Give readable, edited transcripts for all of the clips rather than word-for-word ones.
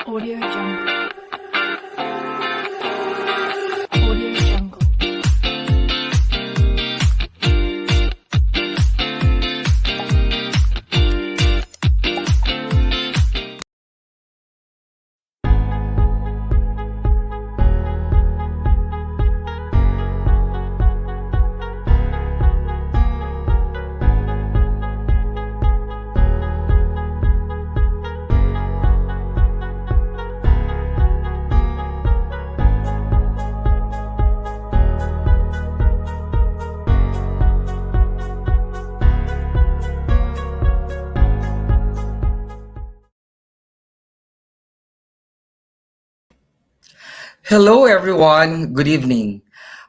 Audio Jungle. Audio Jungle. Hello, everyone. Good evening.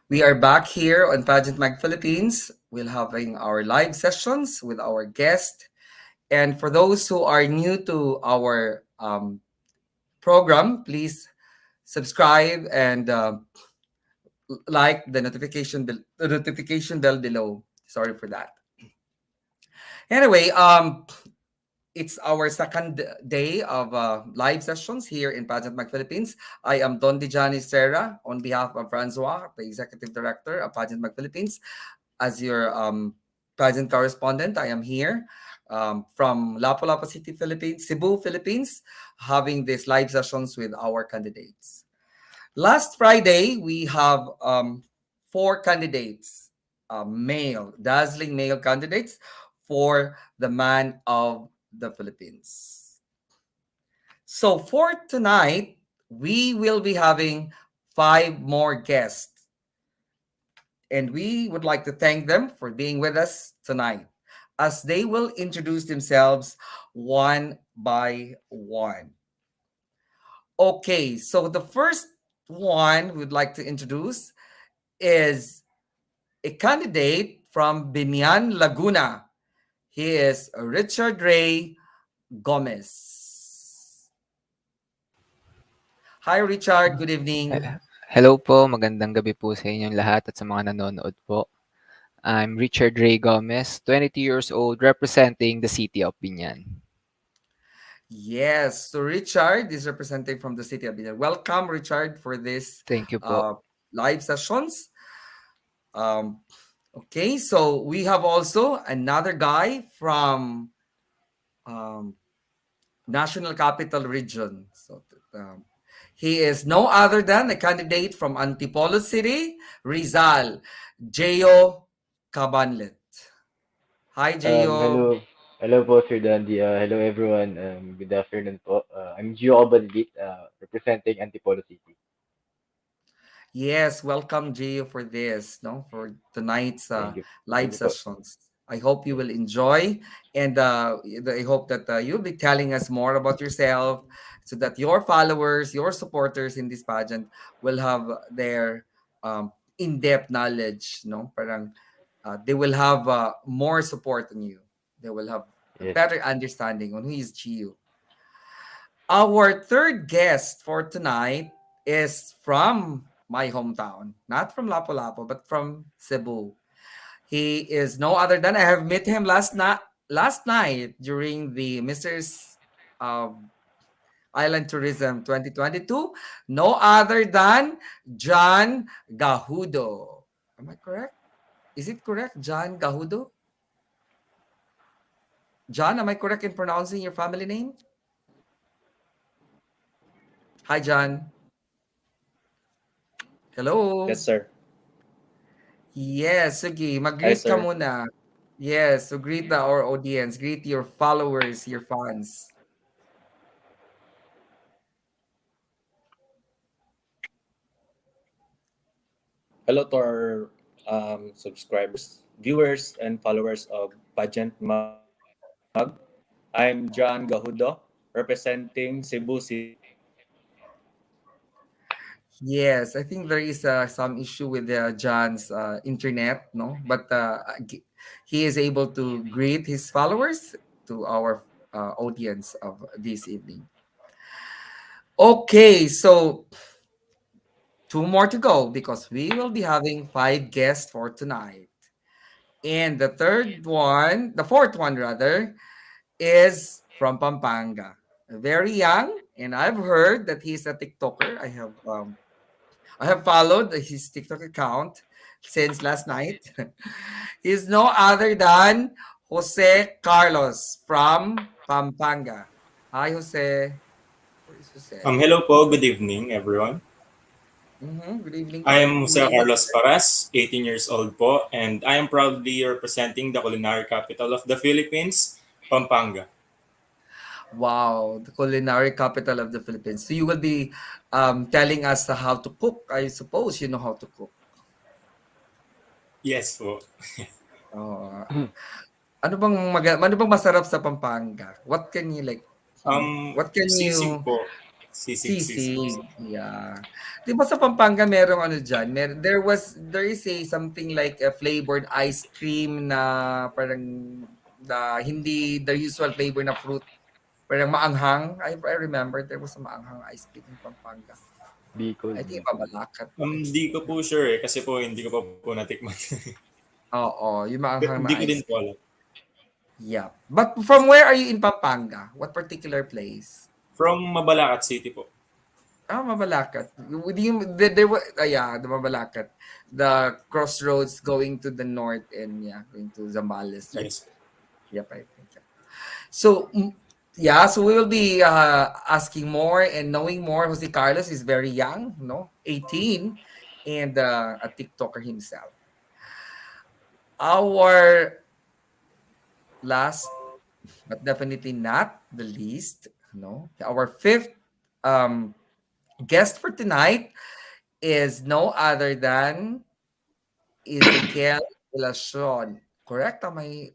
We are back here on Pageant Mag Philippines. We'll having our live sessions with our guest. And for those who are new to our program, please subscribe and like the notification bell below. Sorry for that. Anyway, it's our second day of live sessions here in Pageant Mag Philippines. I am Don Dijani Serra on behalf of Francois, the Executive Director of Pageant Mag Philippines. As your pageant correspondent, I am here from Lapu-Lapu City, Philippines, Cebu, Philippines, having these live sessions with our candidates. Last Friday, we have four candidates, dazzling male candidates for the Man of the Philippines. So for tonight, we will be having five more guests. And we would like to thank them for being with us tonight as they will introduce themselves one by one. Okay, so the first one we'd like to introduce is a candidate from BINAN, Laguna. He is Richard Ray Gomez. Hi, Richard. Good evening. Hello po, magandang gabi po sa inyong lahat at sa mga nanonood po. I'm Richard Ray Gomez, 22 years old, representing the city of Binan. Yes, so Richard is representing from the city of BINAN. Welcome, Richard, for this Thank you po. live sessions. Okay, so we have also another guy from National Capital Region. So he is no other than a candidate from Antipolo City, Rizal, Gio Cabanlit. Hi, Gio. Hello po, Sir Dandy. Hello, everyone. Good afternoon po. I'm Gio Cabanlit, representing Antipolo City. Yes, welcome, Gio, for this, no, for tonight's Thank you. live Thank you po. sessions. I hope you will enjoy, and I hope that you'll be telling us more about yourself, so that your followers, your supporters in this pageant will have their in-depth knowledge, no, parang they will have more support on you. They will have a Yes. better understanding on who is Gio. Our third guest for tonight is from my hometown, not from Lapu-Lapu, but from Cebu. He is no other than I have met him last night during the Mr.'s Island Tourism 2022. No other than John Gajudo. Am I correct? Is it correct, John Gajudo? John, am I correct in pronouncing your family name? Hi, John. Hello. Yes, sir. Yes, sige. Hi, Mag-greet ka sir. muna. Yes, so greet our audience. Greet your followers, your fans. Hello to our subscribers, viewers, and followers of Pageant Mag. I'm John Gajudo, representing Cebu City. Yes, I think there is some issue with John's internet, no? But he is able to greet his followers to our audience of this evening. Okay, so two more to go because we will be having five guests for tonight. And the fourth one rather, is from Pampanga. Very young And I've heard that he's a TikToker. I have followed his TikTok account since last night. He's no other than Jose Carlos from Pampanga. Hi, Jose. Where is Jose? Hello po, good evening everyone. Good evening I am to Jose you. Carlos Paras, 18 years old po, and I am proudly representing the culinary capital of the Philippines, Pampanga. Wow, the culinary capital of the Philippines. So you will be telling us how to cook. I suppose you know how to cook. Yes po. Oh, ano bang masarap sa Pampanga? What can you like, what can Sisig you po. Sisig. sisig? Yeah. 'Di ba sa Pampanga merong ano diyan, there is a something like a flavored ice cream na parang hindi the usual flavor na fruit, parang maanghang. I remember there was a maanghang ice cream in Pampanga. Bicol, I think Bicol. Mabalacat ice Di ko cream. po sure kasi po hindi ko pa po natikman. Oo, yung maanghang Hindi na ko din ice po cream. alam. Yeah. But from where are you in Pampanga? What particular place? From Mabalacat City po. Mabalacat. Yeah, the Mabalacat. The crossroads going to the north and yeah, going to Zambales, right? Yes. Yep, I think. Yeah. So, yeah, so we will be asking more and knowing more. Jose Carlos is very young, no? 18 and a TikToker himself. Our last, but definitely not the least, no? Our fifth um, guest for tonight is no other than Ezekiel Elacion. Correct?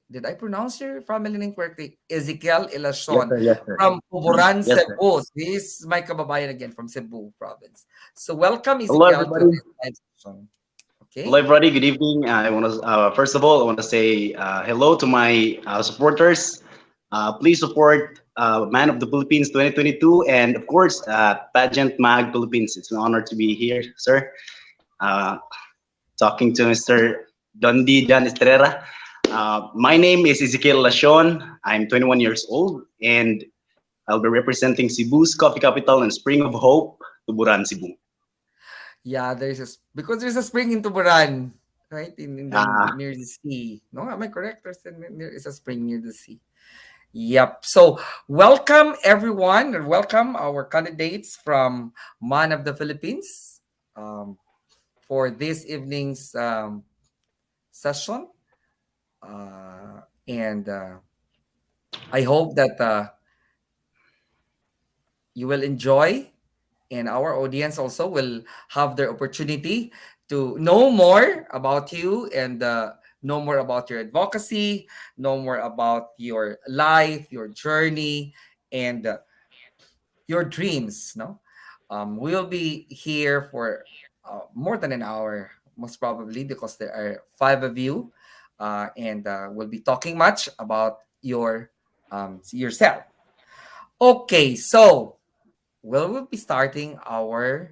Did I pronounce your family name correctly? Ezekiel Yes, Elacion sir. Yes, sir. from TUBURAN, Yes, sir. Cebu. He's my kababayan again from Cebu province. So welcome Hello, Ezekiel to everybody. this live session. Hello, Okay? everybody. Good evening. I want to first of all, I want to say hello to my supporters. Please support Man of the Philippines 2022, and of course, Pageant Mag Philippines. It's an honor to be here, sir. Uh, Talking to Mr. Dondi Jan Estrella. My name is Ezekiel Lacion. I'm 21 years old, and I'll be representing Cebu's coffee capital and Spring of Hope, Tuburan, Cebu. Yeah, because there's a spring in TUBURAN, right? In the Uh, near the sea. No, am I correct? There is a spring near the sea. Yep. So welcome everyone, and welcome our candidates from Man of the Philippines for this evening's session. And I hope that you will enjoy, and our audience also will have their opportunity to know more about you and know more about your advocacy, know more about your life, your journey, and your dreams. No, we'll be here for more than an hour, most probably, because there are five of you, and we'll be talking much about yourself. Okay, so we'll be starting our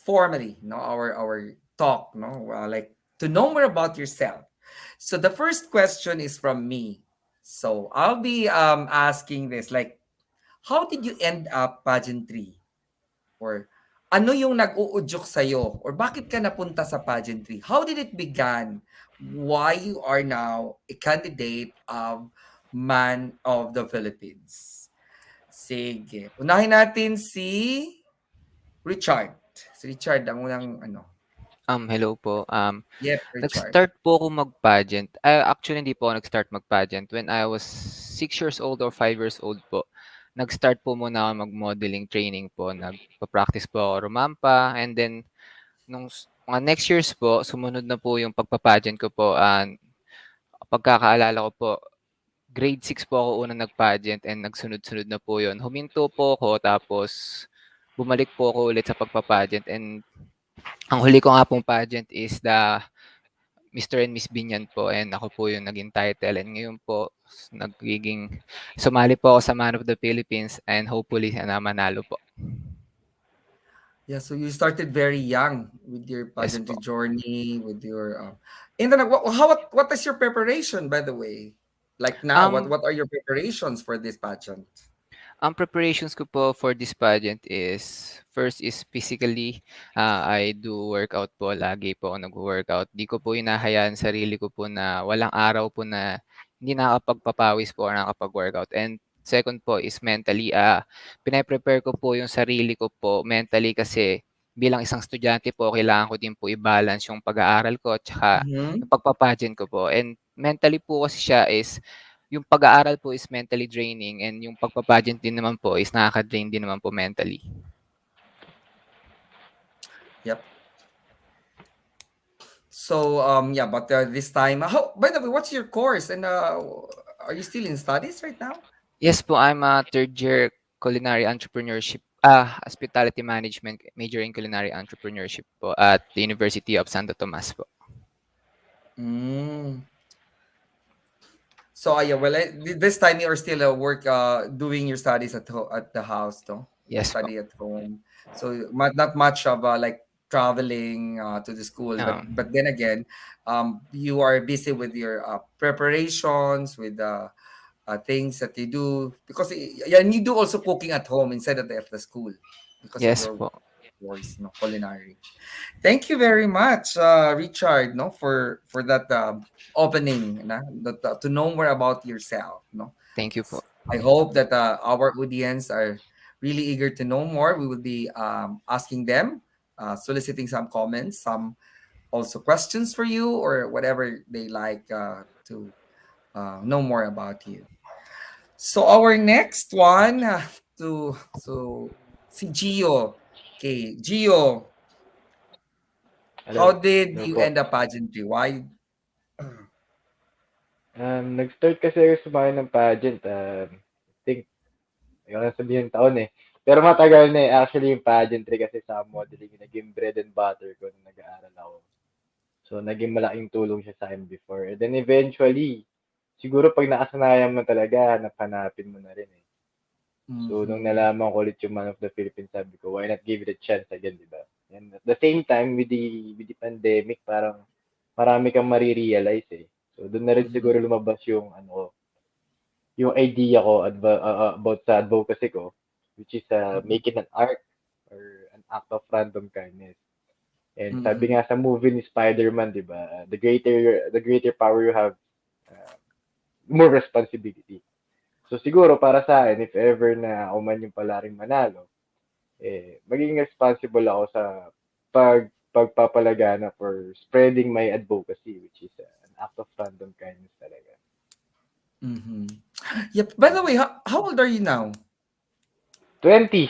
formally, no, our talk, no, like to know more about yourself. So the first question is from me. So I'll be asking this, like, how did you end up pageantry? Or ano yung nag-uudyok sa'yo? Or bakit ka napunta sa pageantry? How did it begin? Why you are now a candidate of Man of the Philippines? Sige. Unahin natin si Richard. Si Richard ang unang ano. Hello po. Yep, Richard. Nag-start po ako mag-pageant. Actually, hindi po ako nag-start mag-pageant. When I was 6 years old or 5 years old po, nag-start po muna ako mag-modeling training po. Nagpa-practice po ako rumampa. And then, nung mga next years po, sumunod na po yung pagpa-pageant ko po. Pagkakaalala ko po, grade 6 po ako unang nag-pageant and nagsunod-sunod na po yun. Huminto po ako tapos bumalik po ako ulit sa pagpa-pageant and ang huli ko nga pong pageant is the Mr. and Miss Binyan po and ako po yung naging title and ngayon po sumali po ako sa Man of the Philippines and hopefully na manalo po. Yeah, so you started very young with your Yes pageantry po. journey, with your and then what is your preparation, by the way? Like now, what Um, what are your preparations for this pageant? Ang preparations ko po for this pageant is, first is physically, I do workout po, lagi po ako nagwo-workout. Di ko po hinahayaan sarili ko po na walang araw po na hindi nakakapagpapawis po or nakakapag-workout. And second po is mentally, pine-prepare ko po yung sarili ko po mentally kasi bilang isang estudyante po, kailangan ko din po i-balance yung pag-aaral ko at saka Mhm. yung pagpa-pageant ko po. And mentally po kasi siya is yung pag-aaral po is mentally draining and yung pagpa-pageant din naman po is nakaka-drain din naman po mentally. Yep. So yeah, but this time, how? By the way, what's your course? And are you still in studies right now? Yes po, I'm a third year culinary entrepreneurship, hospitality management, major in culinary entrepreneurship po at the University of Santo Tomas po. Mm. So yeah, well, this time you are still doing your studies at the house, no? Yes po. Study at home. So not much of like traveling to the school, but then again, you are busy with your preparations, with things that you do because and you do also cooking at home instead of at the school because of Yes your po. course, no, culinary. Thank you very much, Richard, no, for that opening, na, to know more about yourself, no. Thank you po. I hope that our audience are really eager to know more. We will be asking them, soliciting some comments, some also questions for you, or whatever they like to know more about you. So our next one to si Gio. Okay, Gio, how Hello. did Hello you po. end up pageantry? Why? Nag-start kasi ako sumayo ng pageant. I think, ayoko na sabihin yung taon eh. Pero matagal na eh. Actually, yung pageantry kasi sa modeling, yung naging bread and butter ko nung nag-aaral ako. So, naging malaking tulong siya sa akin before. And then eventually, siguro pag nakasanayan mo talaga, hanap-hanapin mo na rin eh. So, nung Mhm. nalaman ko ulit yung Man of the Philippines, sabi ko, why not give it a chance again, di ba? And at the same time, with the pandemic, parang marami kang marirealize eh. So, doon na rin Mhm. siguro lumabas yung, yung idea ko about sa advocacy ko, which is Mhm. make it an art or an act of random kindness. And sabi Mhm. nga sa movie ni Spider-Man, di ba, the greater power you have, uh, more responsibility. So siguro para sa akin, if ever na ako man yung palaring manalo, magiging responsible ako sa pagpapalagana for spreading my advocacy, which is an act of random kindness talaga. Mhm. Yep. By the way, how old are you now? 20s.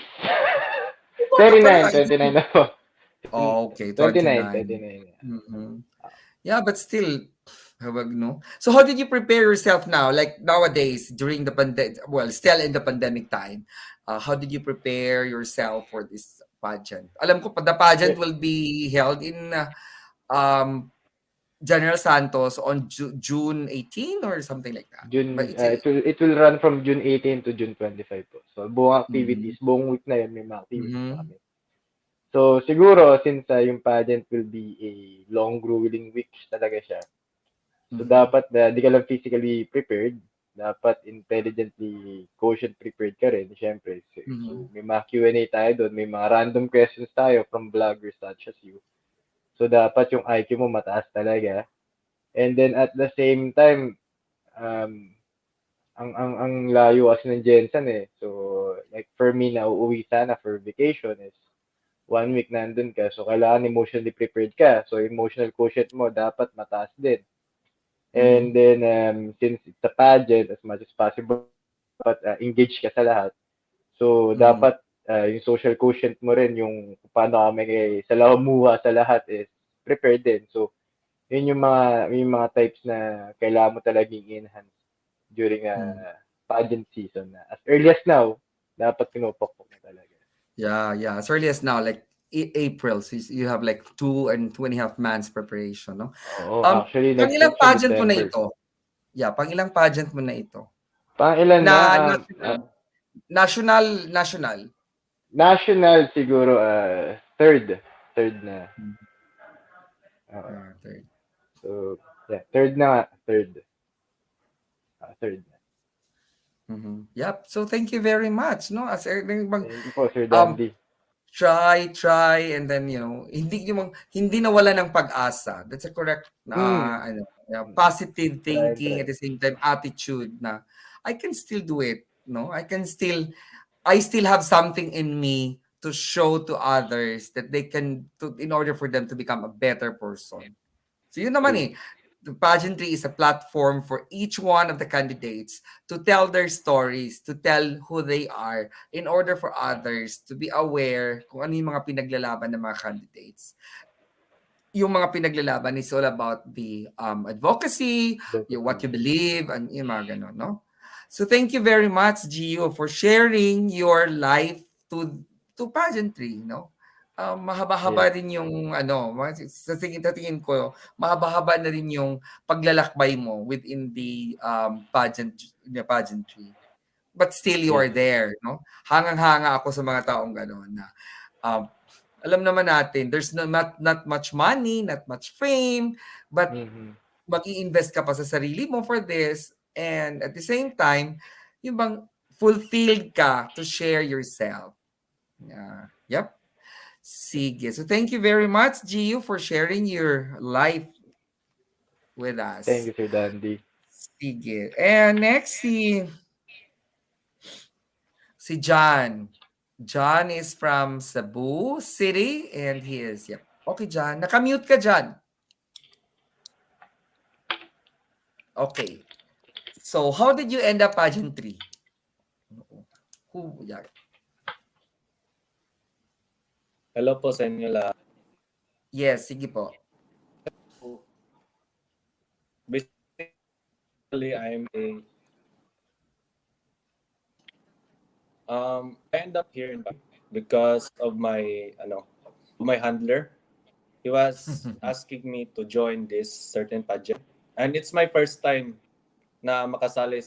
Bata pa 29, lang. 29 na po. Oh, okay, 29, 29. 29. Mhm. Yeah, but still, habag, no? So how did you prepare yourself now? Like nowadays, during the pandemic, well, still in the pandemic time, how did you prepare yourself for this pageant? Alam ko, the pageant will be held in um, General Santos on June 18 or something like that. But June, it's it will run from June 18 to June 25 po. So, buong Mhm. activities, buong week na yun, may mga activities na Mhm. kami. So, siguro, since yung pageant will be a long, grueling week talaga siya, so Mhm. dapat na di ka lang physically prepared, dapat intelligently quotient prepared ka rin, syempre. So, Mhm. may mga Q&A tayo doon, may mga random questions tayo from vloggers such as you. So, dapat yung IQ mo mataas talaga. And then, at the same time, um, ang layo kasi ng Jensen eh. So, like for me na uuwi sana for vacation is 1 week nandun ka. So, kailangan emotionally prepared ka. So, emotional quotient mo dapat mataas din. Mhm. And then, since it's a pageant, as much as possible, dapat engage ka sa lahat. So, Mhm. dapat yung social quotient mo rin, yung paano kami sa lamuha sa lahat is prepared din. So, yun yung mga types na kailangan mo talagang i-enhance during Mhm. pageant season na as early as now, dapat pinupokpok na talaga. Yeah, yeah. As early as now, like April, so you have like 2 and 2.5 months preparation, no? Oo, actually, Pangilang nag-start siya pageant mo na December. ito? Yeah, pangilang pageant mo na ito? Pang ilan na? Na national. National siguro, third. Third na. Hmm. Oo. Third. So, yeah, third na nga. Third. Third na. Yep. So thank you very much. No, as Thank you po, Sir um Dandy. try, and then hindi nawala ng pag-asa. That's a correct Mm. positive Try and thinking, try. at the same time attitude na I can still do it. No, I still have something in me to show to others that they can in order for them to become a better person. So yun naman True. eh. The pageantry is a platform for each one of the candidates to tell their stories, to tell who they are, in order for others to be aware kung ano yung mga pinaglalaban ng mga candidates. Yung mga pinaglalaban is all about the advocacy, what Advocacy. you believe, and yung mga ganun, no? So thank you very much, Gio, for sharing your life to pageantry, no? Mahaba-haba Yes. rin yung sa tingin ko, mahaba-haba na rin yung paglalakbay mo within the pageantry. But still you Yes. are there, no? Hangang-hanga ako sa mga taong gano'n na um, alam naman natin, there's not much money, not much fame, but Mm-hmm. mag-i-invest ka pa sa sarili mo for this, and at the same time, yung bang fulfilled ka to share yourself. Yep. Sige. So thank you very much, Gio, for sharing your life with Thank us. you, Sir Dandy. Sige. And next, si John. John is from Cebu City, and he is, yep. Okay, John. Nakamute ka, John. Okay. So, how did you end up pageantry? Yeah. Hello po sa inyo lahat. Yes, sige po. Basically, I'm a I end up here in because of my handler. He was asking me to join this certain pageant, and it's my first time na makasali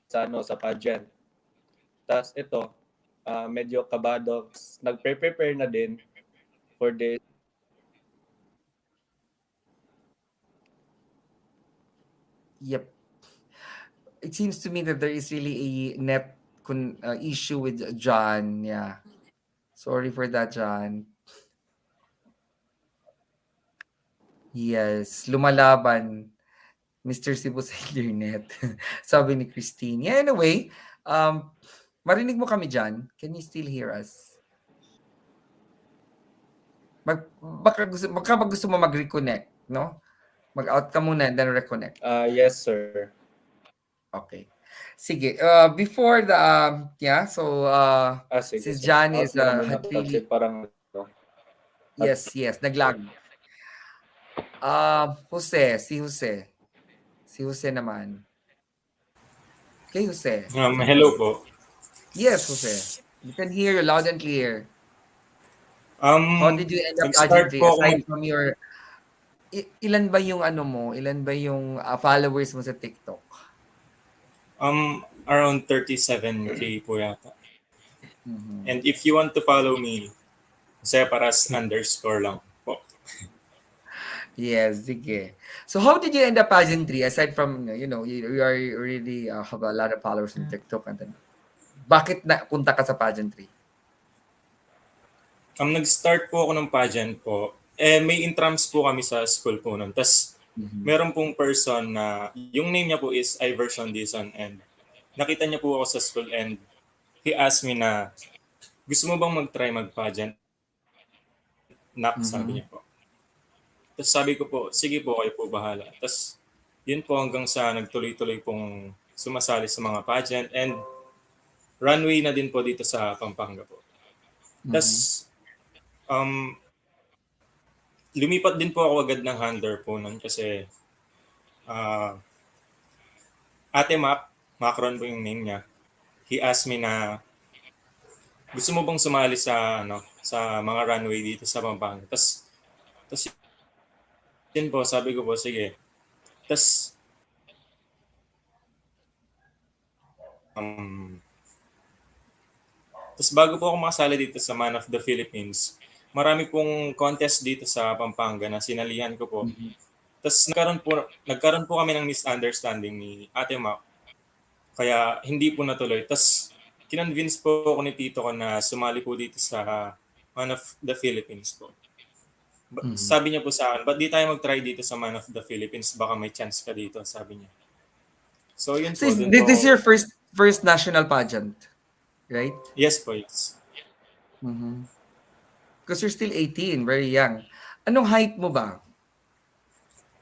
sa pageant. Tapos ito, medyo kabado, nagpe-prepare na din for this. Yep. It seems to me that there is really a net issue with John. Yeah. Sorry for that, John. Yes, lumalaban. Mr. Cebu sa internet. Sabi ni Christine. Yeah, anyway, marinig mo kami dyan? Can you still hear us? Baka gusto mo mag-reconnect, no? Mag-out ka muna and then reconnect. Yes, sir. Okay. Sige. Before the, so, Sige, since sir. John Out is, muna muna had po kasi really, parang yes, naglag. Si Jose. Si Jose naman. Okay, Jose. Hello po. Yes, Jose. We can hear you loud and clear. How did you end up Nag-start pageantry po ako aside from your ilan ba yung ilan ba yung followers mo sa TikTok? Around 37K po yata. Mhm. And if you want to follow me, separas underscore lang po. Yes, sige. So how did you end up pageantry aside from you are really have a lot of followers on TikTok, and then bakit na punta ka sa pageantry? Nag-start po ako ng pageant po. May intrams po kami sa school po nun. Tapos, meron pong person na, yung name niya po is Iverson Dizon, and nakita niya po ako sa school, and he asked me na, gusto mo bang mag-try mag-pageant? Sabi niya po. Tapos sabi ko po, sige po, kayo po bahala. Tapos, yun po hanggang sa nagtuloy-tuloy pong sumasali sa mga pageant, and runway na din po dito sa Pampanga po. Tapos, lumipat din po ako agad ng handler po nun kasi Ate Macron po yung name niya. He asked me na gusto mo bang sumali sa mga runway dito sa Pampanga. Tapos yun po, sabi ko po, sige. Tapos bago po ako makasali dito sa Man of the Philippines, marami pong contest dito sa Pampanga na sinalihan ko po. Tapos nagkaroon po kami ng misunderstanding ni Ate Mac. Kaya hindi po natuloy. Tapos kinonvince po ako ni tito ko na sumali po dito sa Man of the Philippines po. Sabi niya po sa akin, ba't di tayo mag-try dito sa Man of the Philippines? Baka may chance ka dito, sabi niya. So yun So po, dun this is po. your first national pageant, right? Yes po, yes. Because you're still 18, very young. Anong height mo ba?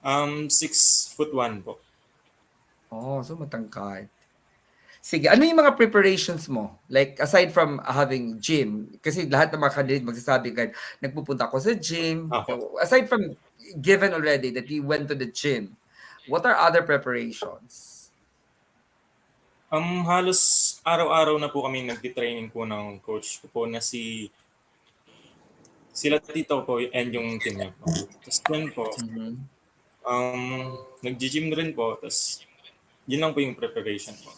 6'1" po. Oh, so matangkad. Sige, ano yung mga preparations mo? Like, aside from having gym, kasi lahat ng mga candidate magsasabi ka, nagpupunta ako sa gym. Apo. Aside from given already that you went to the gym, what are other preparations? Halos araw-araw na po kami nagti-training po ng coach ko po na sila tito po and yung team niya po. Tapos yun po, nag-gym rin po. Tapos yun lang po yung preparation po.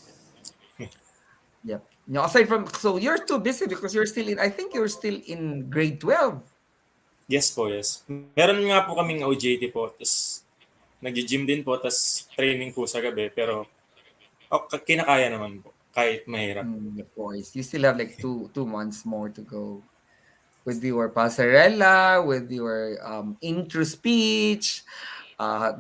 Yep. No, aside from, so you're too busy because you're still in, I think you're still in grade 12. Yes po, yes. Meron nga po kaming OJT po. Tapos nag-gym din po. Tapos training po sa gabi. Pero kinakaya naman po. Kahit mahirap. Of course. You still have like two months more to go. With your passerella, with your intro speech,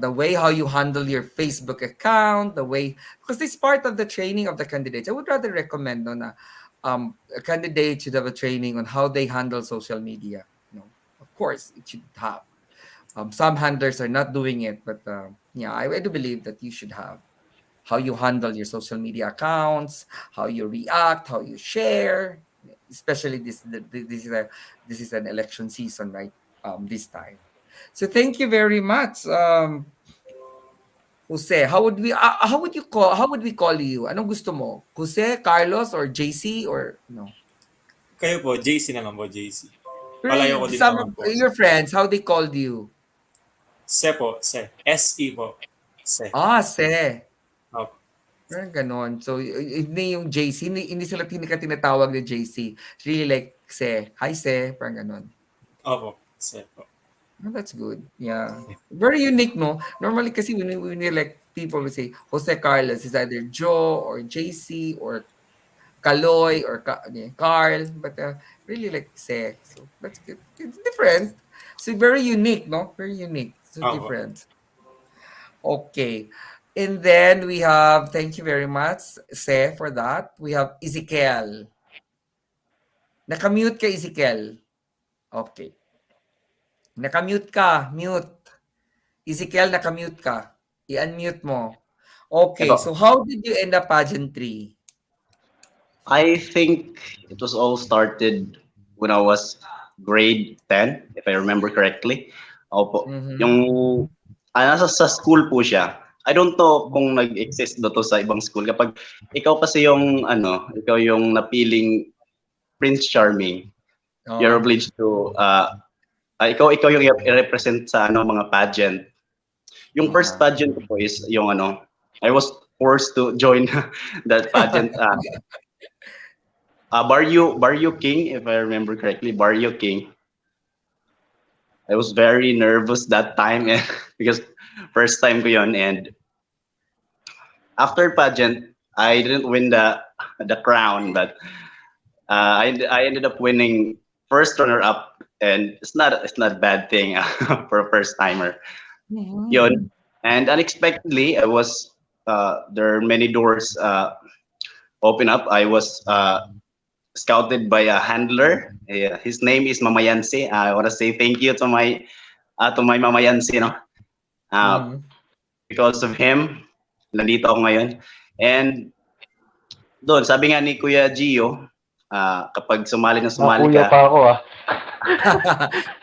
the way how you handle your Facebook account, the way, because this part of the training of the candidates. I would rather recommend na a candidate should have a training on how they handle social media. Of course, it should have. Some handlers are not doing it, but yeah, I do believe that you should have how you handle your social media accounts, how you react, how you share. Especially this is an election season, right? This time. So thank you very much, Jose. How would we call you? Anong gusto mo? Jose, Carlos, or JC, or no? Kayo po, JC naman po, JC. Palayo ko din Some naman po. your friends, how they called you? Se po, Se. S-E po. Se. Se. Opo. Parang ganon. So, hindi yung JC, hindi sila tinatawag na JC. It's really like, Se. Hi, Se. Parang ganon. Opo, Se po. Oh, that's good. Yeah. Very unique, no? Normally, kasi when we like, people will say, Jose Carlos is either Joe or JC or Kaloy or Carl. But really like Se. So, that's good. It's different. So, very unique, no? Very unique. So, different. Okay. And then we have, thank you very much, Se, for that. We have Ezekiel. Nakamute ka, Ezekiel. Okay. Nakamute ka. Mute. Ezekiel, nakamute ka. I-unmute mo. Okay, so how did you end up pageantry? I think it was all started when I was grade 10, if I remember correctly. Opo. Yung nasa sa school po siya. I don't know kung nag-exist to sa ibang school. Kapag ikaw kasi yung ikaw yung napiling Prince Charming, you're obliged to ikaw yung i-represent sa mga pageant. Yung first pageant ko is yung I was forced to join that pageant. Barrio King, if I remember correctly, Barrio King. I was very nervous that time because first time ko yun, and after pageant, I didn't win the crown, but I ended up winning first runner-up, and it's not a bad thing for a first timer. Yun, and unexpectedly, I was there are many doors open up. I was scouted by a handler. His name is Mama Yancy. I want to say thank you to my Mama Yancy, because of him, nandito ako ngayon. And doon, sabi nga ni Kuya Gio, kapag sumali ka. Nakuya pa ako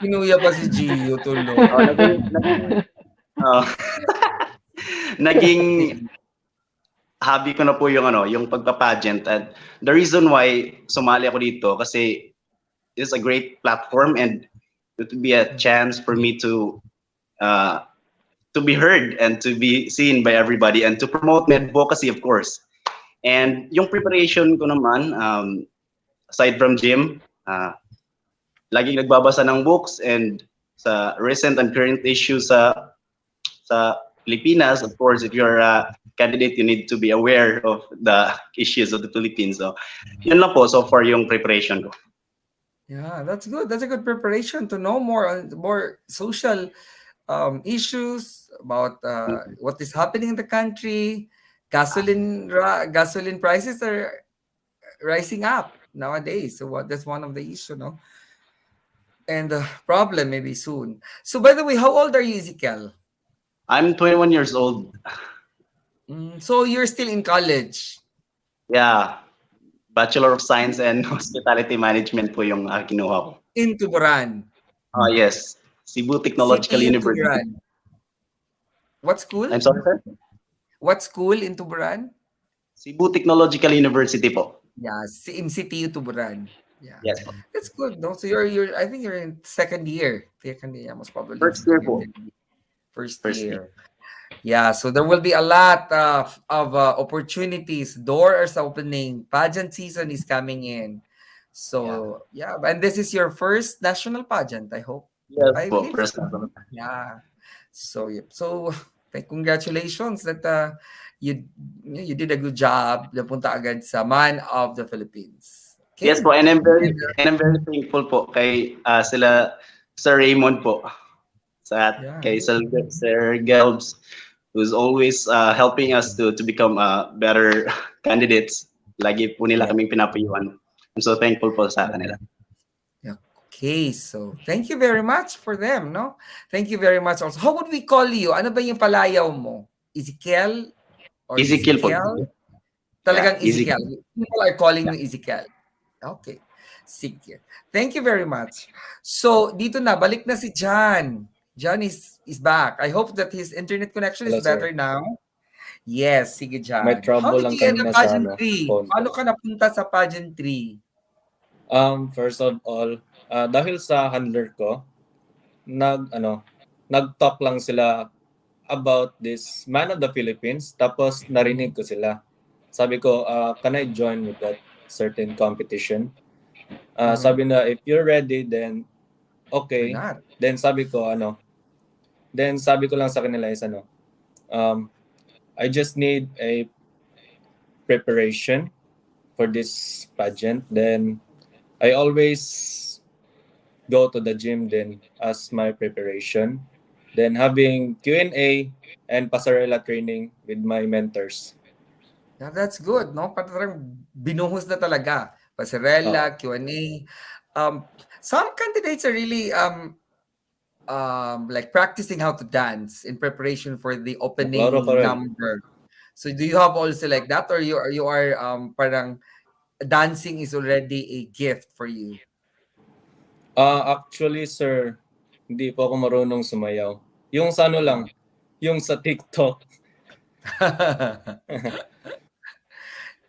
Kinuya pa si Gio, tulo. Naging hobby ko na po yung pagpa-pageant, and the reason why sumali ako dito kasi it's a great platform and it would be a chance for me to be heard and to be seen by everybody and to promote my advocacy, of course. And yung preparation ko naman, aside from gym, laging nagbabasa ng books and sa recent and current issues sa sa Pilipinas. Of course, if you're a candidate, you need to be aware of the issues of the Philippines. So, yun lang po so far yung preparation ko. Yeah, that's good. That's a good preparation to know more on more social issues about what is happening in the country. Gasoline prices are rising up nowadays. So that's one of the issue, no? And the problem maybe soon. So by the way, how old are you, Ezekiel? I'm 21 years old. So you're still in college. Yeah, Bachelor of Science and Hospitality Management po yung kinuha ko. In Tuburan. Yes, Cebu Technological CEU University. Tuburan. What school? I'm sorry, sir? What school in Tuburan? Cebu Technological University po. Yeah, in CTU Tuburan. Yeah. Yes po. That's good, no? So you're I think you're in second year. Second year, most probably. First year po. First First year. Yeah, so there will be a lot of opportunities. Doors are opening. Pageant season is coming in. So yeah, and this is your first national pageant, I hope. Yes I po. believe First so. Yeah. So yep. So congratulations that you did a good job. Napunta agad sa Man of the Philippines. Okay. Yes po, and I'm very thankful po kay sila Sir Raymond po sa Yeah. kay Sir Gelbs, who's always helping us to become better candidates. Lagi po nila kaming pinapayuhan. I'm so thankful po sa kanila. Okay, so thank you very much for them, no? Thank you very much also. How would we call you? Ano ba yung palayaw mo? Ezekiel? Or Ezekiel po. Talagang Yeah, Ezekiel. People are calling you Ezekiel. Okay. Sige. Thank you very much. So, dito na, balik na si John. John is back. I hope that his internet connection is Hello, sir. better now. Yes, sige John. May trouble How did lang you get kanina a sa pageantry? phone ko. Paano ka napunta sa pageantry? First of all, dahil sa handler ko, nag-talk lang sila about this Man of the Philippines, tapos narinig ko sila. Sabi ko, can I join with that certain competition? Sabi na, if you're ready, then okay. Why not? Then sabi ko lang sa kanila is I just need a preparation for this pageant. Then I always go to the gym then as my preparation. Then having Q&A and pasarela training with my mentors. Yeah, that's good, no? Parang binuhos na talaga. Pasarela, Q&A. Some candidates are really like practicing how to dance in preparation for the opening Klaro ka rin. number. So do you have also like that, or you are parang dancing is already a gift for you? Actually, sir, hindi po ako marunong sumayaw. Yung sa lang, yung sa TikTok.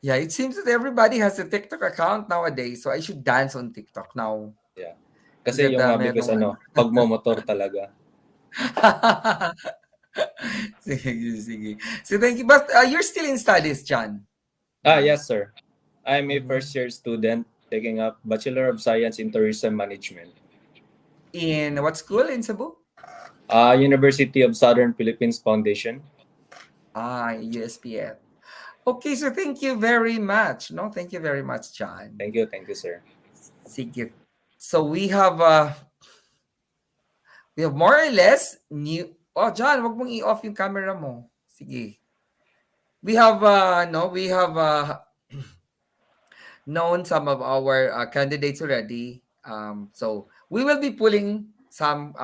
Yeah, it seems that everybody has a TikTok account nowadays, so I should dance on TikTok now. Yeah. Kasi yung Ganda, hobby ko merong pagmomotor talaga. sige. So thank you. But you're still in studies, John. Yes, sir. I'm a first-year student taking up Bachelor of Science in Tourism Management. In what school in Cebu? University of Southern Philippines Foundation. USPF. Okay, so thank you very much. No, thank you very much, John. Thank you, sir. Sige. So we have more or less new. Oh, John, wag mong i-off yung camera mo. Sige. We have known some of our candidates already. So we will be pulling some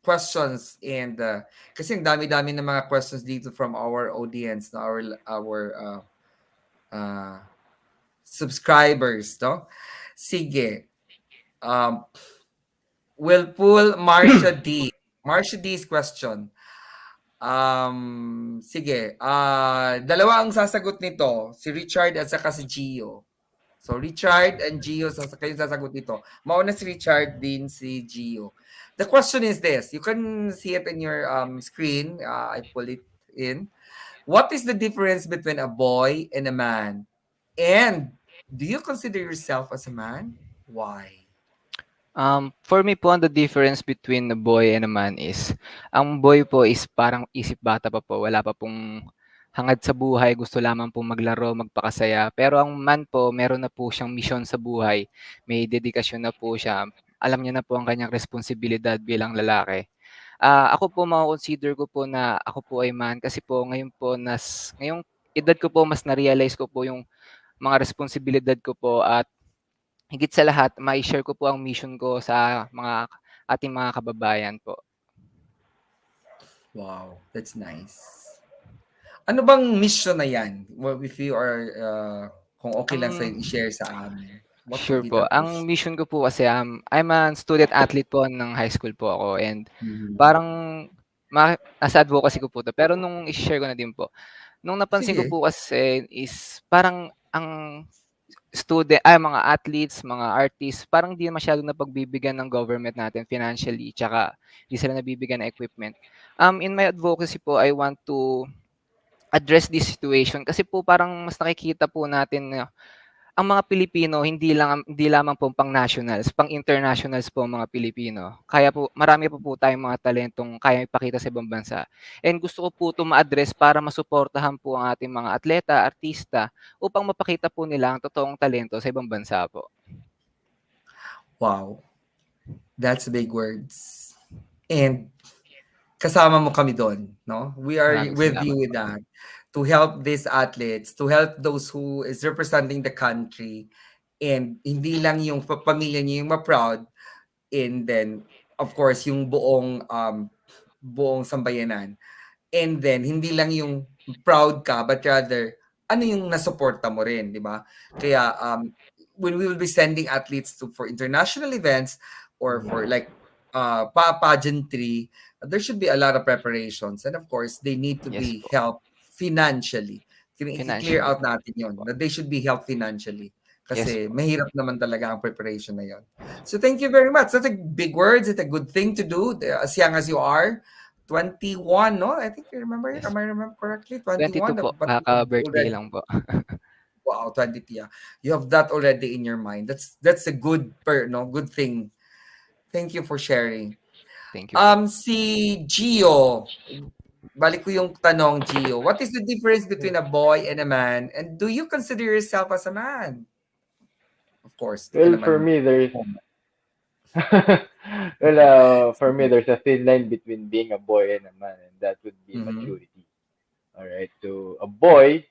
questions and kasi ang dami-dami ng mga questions dito from our audience, no? our subscribers, no? Sige. We'll pull Marcia D. Marcia D's question. Sige. Dalawa ang sasagot nito, si Richard at saka si Gio. So Richard and Gio kayo sasagot nito. Mauna si Richard din si Gio. The question is this. You can see it in your screen. I pull it in. What is the difference between a boy and a man? And do you consider yourself as a man? Why? For me po, the difference between a boy and a man is, ang boy po is parang isip bata pa po, wala pa pong hangad sa buhay, gusto lamang pong maglaro, magpakasaya. Pero ang man po, meron na po siyang misyon sa buhay, may dedikasyon na po siya, alam niya na po ang kanyang responsibilidad bilang lalaki. Ako po mako-consider ko po na ako po ay man kasi po ngayon po ngayong edad ko po mas na-realize ko po yung mga responsibilidad ko po at higit sa lahat mai-share ko po ang mission ko sa ating mga kababayan po. Wow, that's nice. Ano bang mission na yan? Well, if you are, kung okay lang sa'yo Ang i-share sa amin. What would Sure be po. that Ang mission? mission ko po kasi, I'm a student athlete po ng high school po ako and Mhm. parang nasa advocacy ko po 'to. Pero nung i-share ko na din po, nung napansin ko Sige. po kasi is parang ang mga athletes, mga artists, parang di masyadong napagbibigyan ng government natin financially, tsaka di sila nabibigyan ng equipment. In my advocacy po, I want to address this situation kasi po parang mas nakikita po natin na ang mga Pilipino hindi lamang po pang-nationals, pang-internationals po ang mga Pilipino. Kaya po marami pa po tayong mga talentong kayang ipakita sa ibang bansa. And gusto ko po 'to ma-address para masuportahan po ang ating mga atleta, artista upang mapakita po nila ang totoong talento sa ibang bansa po. Wow, that's big words. And kasama mo kami doon, no? We are Maraming with you salamat with po. that. To help these athletes, to help those who is representing the country, and hindi lang yung pamilya niyo yung ma-proud, and then, of course, yung buong sambayanan. And then, hindi lang yung proud ka, but rather, ano yung nasuporta mo rin, di ba? Kaya, when we will be sending athletes for international events or for like pageantry, there should be a lot of preparations. And of course, they need to Yes be po, helped financially. I-clear financially out natin yon po. that they should be helped financially. Yes Kasi po. mahirap naman talaga ang preparation na yon. So thank you very much. That's a big words. It's a good thing to do. As young as you are, 21, no? I think I remember it. Yes. Am I remember correctly? 22 21, po, but you have kaka-birthday already, lang po. wow, 22, yeah. You have that already in your mind. That's a good no, good thing. Thank you for sharing. Thank you po. Si Gio, balik ko yung tanong, Gio. What is the difference between a boy and a man? And do you consider yourself as a man? Of course, di ka Well, for naman. me, there's for me, there's a thin line between being a boy and a man, and that would be Mhm. maturity. All right. So a boy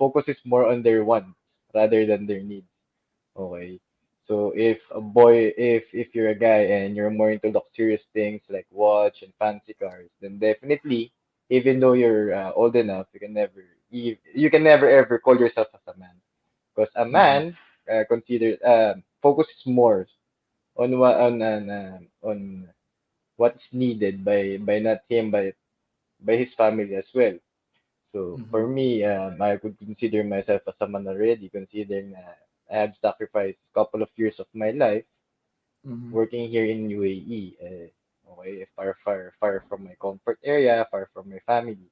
focuses more on their wants rather than their needs. Okay. So if you're a guy and you're more into luxurious things like watch and fancy cars, then definitely, even though you're old enough, you can never ever call yourself as a man, because a Mhm. man focuses more on what's needed by not him by his family as well. So for Mhm. me, I could consider myself as a man already, considering I have sacrificed a couple of years of my life Mhm. working here in UAE. Okay, far from my comfort area, far from my family.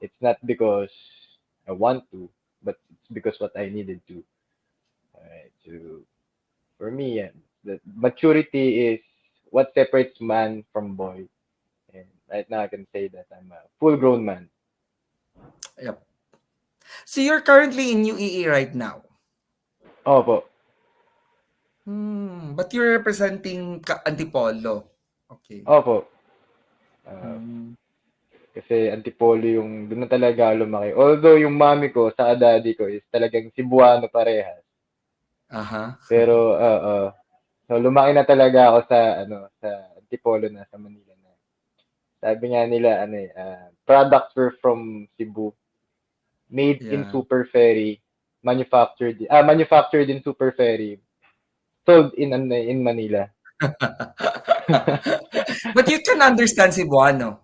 It's not because I want to, but it's because what I needed to. Alright, so for me, the maturity is what separates man from boy. And right now, I can say that I'm a full-grown man. Yep. So you're currently in UAE right now. Opo, But you're representing Antipolo. Okay. opo. Uh, Hmm. Kasi Antipolo yung doon na talaga ako lumaki. Although yung mami ko sa daddy ko is talagang Cebuano parehas. Aha. Pero so lumaki na talaga ako sa Antipolo na sa Manila na. Sabi nga nila products were from Cebu, made in Yeah. Super Ferry, manufactured in Super Ferry, sold in Manila. But you can understand Cebuano.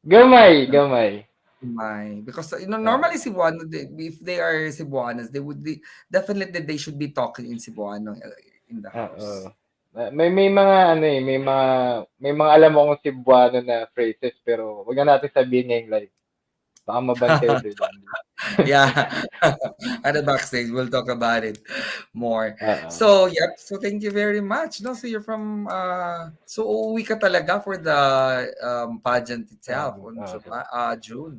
Gamay, gamay. My, because Uh, normally Cebuano, if they are Cebuanos, definitely they should be talking in Cebuano in the house. Oo. May mga may mga alam akong Cebuano na phrases pero wag na natin sabihin ngayong live. Baka maban kayo Sir Dandy. Yeah. At the backstage, we'll talk about it more. Oo. So, yep. So, thank you very much. No, so you're from, so uuwi ka talaga for the pageant itself Pageant, on so July, June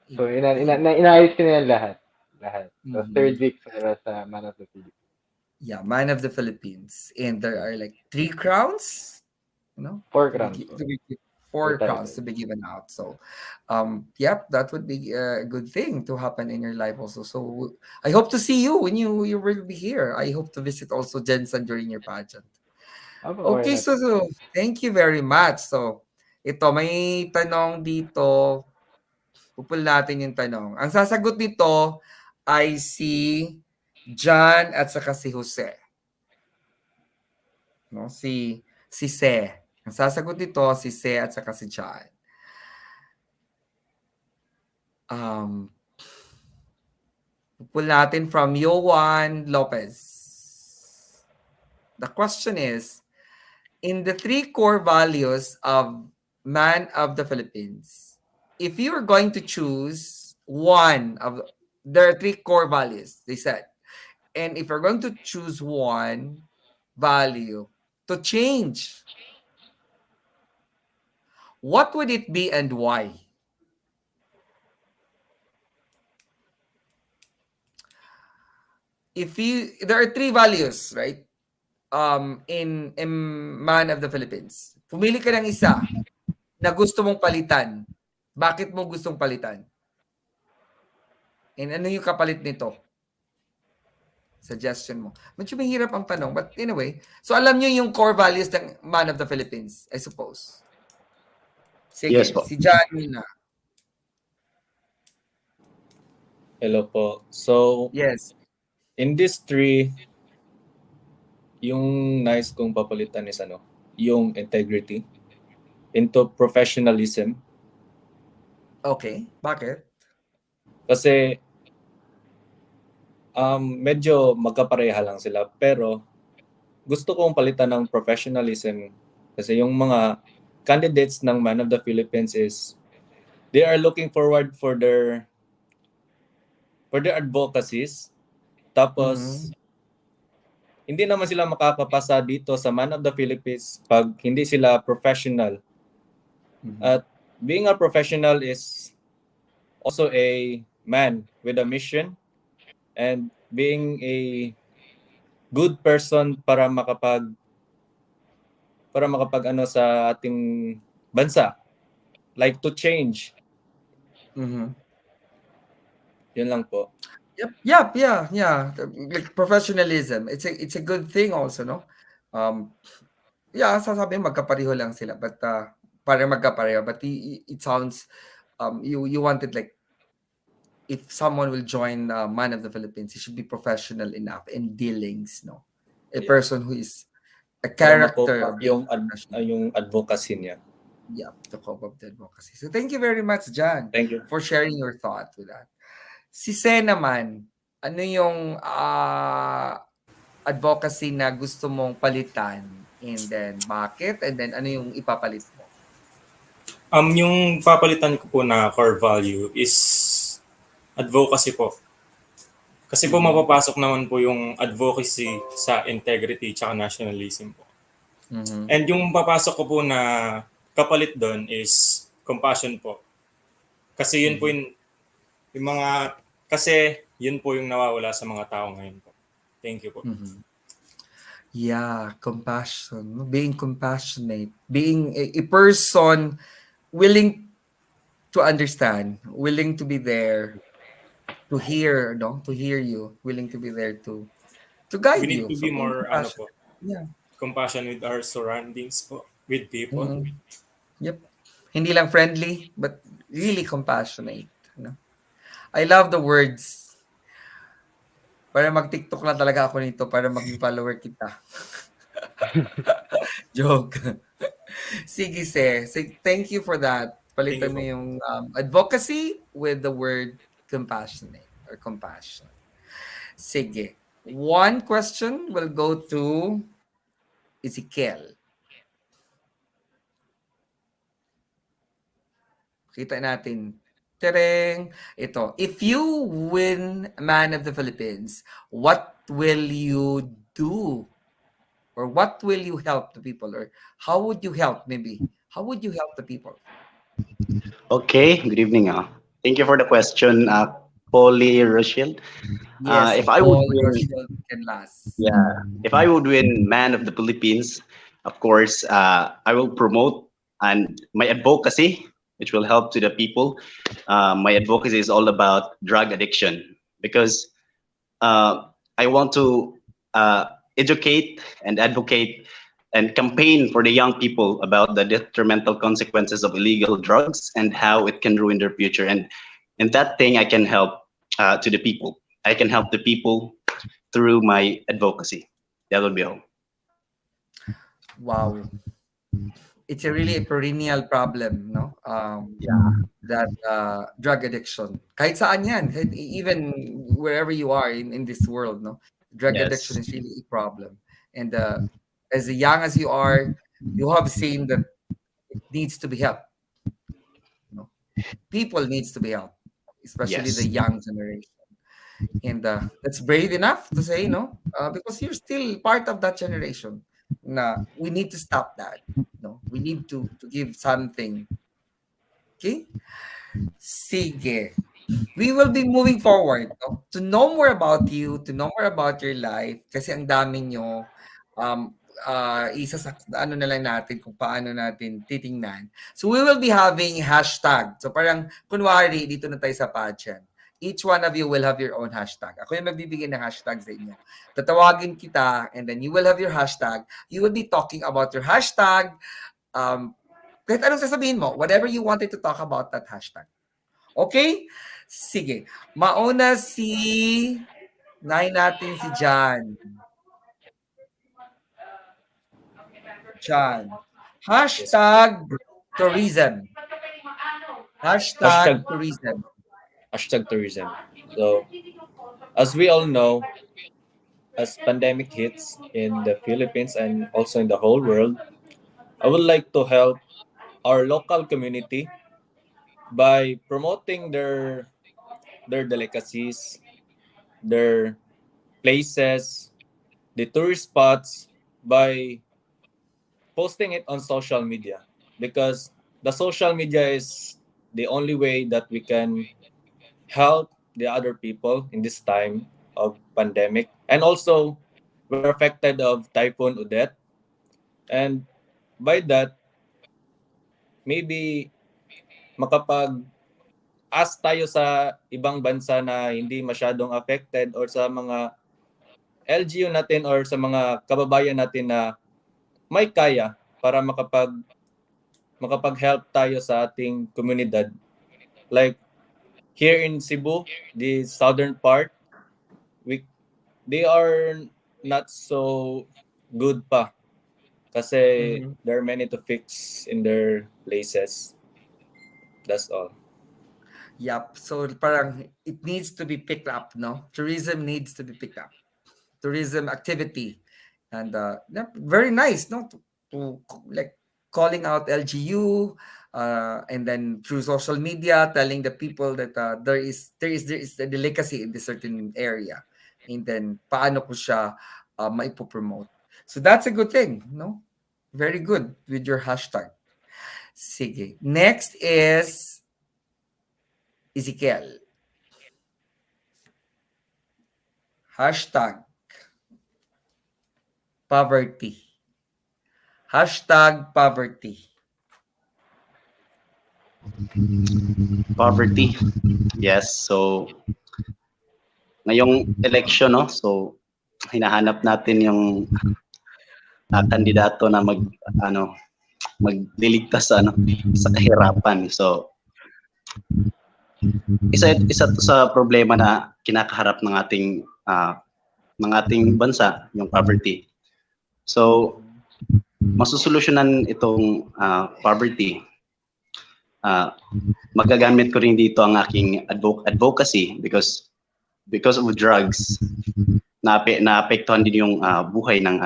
so 2018. inaayos ko na yan lahat. Lahat. So Mhm. third week para sa Man of the Philippines. Yeah, Man of the Philippines. And there are like 3 crowns, you know, 4 to be, crowns to be per 4 crowns title. to be given out. So, yep, that would be a good thing to happen in your life also. So, I hope to see you when you will be here. I hope to visit also Jensen during your pageant. Why Okay, not? so thank you very much. So, ito, may tanong dito. Pupul natin yung tanong. Ang sasagot nito ay si John at saka si Jose. No? Si Se. Ang sasagot nito, si Se at saka si John. Um, Pupul natin from Yowan Lopez. The question is, in the 3 core values of Man of the Philippines, if you are going to choose one of there are 3 core values, they said. And if you're going to choose one value to change, what would it be and why? If you there are 3 values, right? In Man of the Philippines. Pumili ka ng isa na gusto mong palitan. Bakit mo gustong palitan? And ano yung kapalit nito? Suggestion mo. Medyo mahirap ang tanong, but anyway. So alam niyo yung core values ng Man of the Philippines, I suppose. Yes Sige, po. si John muna. Hello po. So, Yes. in this three, yung nice kong papalitan is yung integrity into professionalism. Okay. Bakit? Kasi medyo magkapareha lang sila. Pero gusto kong palitan ng professionalism kasi yung mga candidates ng Man of the Philippines is they are looking forward for their advocacies. Tapos, Mhm. hindi naman sila makakapasa dito sa Man of the Philippines pag hindi sila professional. Mhm. At being a professional is also a man with a mission and being a good person para makapag sa ating bansa, like to change. Mhm. Yun lang po. Yep, yeah. Like professionalism. It's a good thing also, no? Yeah, sasabihin magkapareho lang sila, but para magkapareho, but it sounds you wanted like if someone will join Man of the Philippines, he should be professional enough in dealings, no? A Yeah. person who is a Para character ma-cope of up being yung professional. yung advocacy niya. Yeah, to cope up the advocacy. So thank you very much, John, Thank you. for sharing your thought with that. Si Sen naman, ano yung advocacy na gusto mong palitan? And then bakit? And then ano yung ipapalit mo? Yung papalitan ko po na core value is advocacy po. Kasi po Mhm. mapapasok naman po yung advocacy sa integrity tsaka nationalism po. Mhm. And yung papasok ko po na kapalit doon is compassion po. Kasi yun po yung mga, kasi yun po yung nawawala sa mga tao ngayon po. Thank you po. Mhm. Yeah, compassion, no? Being compassionate, being a person willing to understand, willing to be there to hear, no? To hear you, willing to be there to We guide need you. to So be being more, compassionate. Yeah. compassion with our surroundings po, with people. Mhm. Yep. Hindi lang friendly, but really compassionate. You know? I love the words. Para mag-TikTok lang talaga ako nito para maging follower kita. Joke. Sige, thank you for that. Thank you Palitan mo po. yung advocacy with the word compassionate or compassion. Sige. One question will go to Ezekiel. Kita natin. Tereng, ito. If you win Man of the Philippines, what will you do? Or what will you help the people? Or how would you help, maybe? How would you help the people? Okay, good evening. Thank you for the question, Polly Rochelle. Yes, If I would Paul win, Rochelle can last. yeah, if I would win Man of the Philippines, of course, I will promote and my advocacy, which will help to the people. My advocacy is all about drug addiction because I want to educate and advocate and campaign for the young people about the detrimental consequences of illegal drugs and how it can ruin their future. And that thing I can help to the people. I can help the people through my advocacy. That would be all. Wow. It's a really a perennial problem, no? Yeah. That drug addiction. Kahit saan yan, kahit even wherever you are in this world, no? Drug addiction Yes. is really a problem. And as young as you are, you have seen that it needs to be helped. No? People needs to be helped, especially the Yes. young generation. And that's brave enough to say, no? Because you're still part of that generation. Na we need to stop that. No, we need to give something. Okay? Sige. We will be moving forward, no? To know more about you, to know more about your life, kasi ang dami nyo, isa sa ano na lang natin kung paano natin titingnan. So we will be having hashtag. So parang, kunwari, dito na tayo sa pageant. Each one of you will have your own hashtag. Ako yung magbibigay ng hashtag sa inyo. Tatawagin kita, and then you will have your hashtag. You will be talking about your hashtag. Kahit anong sasabihin mo, whatever you wanted to talk about that hashtag. Okay? Sige. Mauna si Nay natin si John. John. Yes. Hashtag tourism. Hashtag Hashtag tourism. tourism. So, as we all know, as pandemic hits in the Philippines and also in the whole world, I would like to help our local community by promoting their delicacies, their places, the tourist spots by posting it on social media, because the social media is the only way that we can help the other people in this time of pandemic. And also, we're affected of Typhoon Odette, and by that, maybe makapag ask tayo sa ibang bansa na hindi masyadong affected, or sa mga LGU natin or sa mga kababayan natin na may kaya para makapag-help tayo sa ating komunidad. Like here in Cebu, the southern part, we they are not so good pa kasi Mhm. there are many to fix in their places. That's all. Yup. So parang it needs to be picked up, no? Tourism needs to be picked up. Tourism activity. And very nice, no? To like calling out LGU, and then through social media, telling the people that there is a delicacy in this certain area, and then paano ko siya maipopromote. So that's a good thing, no? Very good with your hashtag. Sige. Next is Ezekiel. Hashtag poverty. Hashtag poverty. Poverty. Yes. So, ngayong election, no? So, hinahanap natin yung kandidato na magliligtas sa sa kahirapan. So, isa to sa problema na kinakaharap ng ating bansa, yung poverty. So, masusolusyonan itong poverty. Magagamit ko rin dito ang aking advocacy because of drugs naapektuhan din yung buhay ng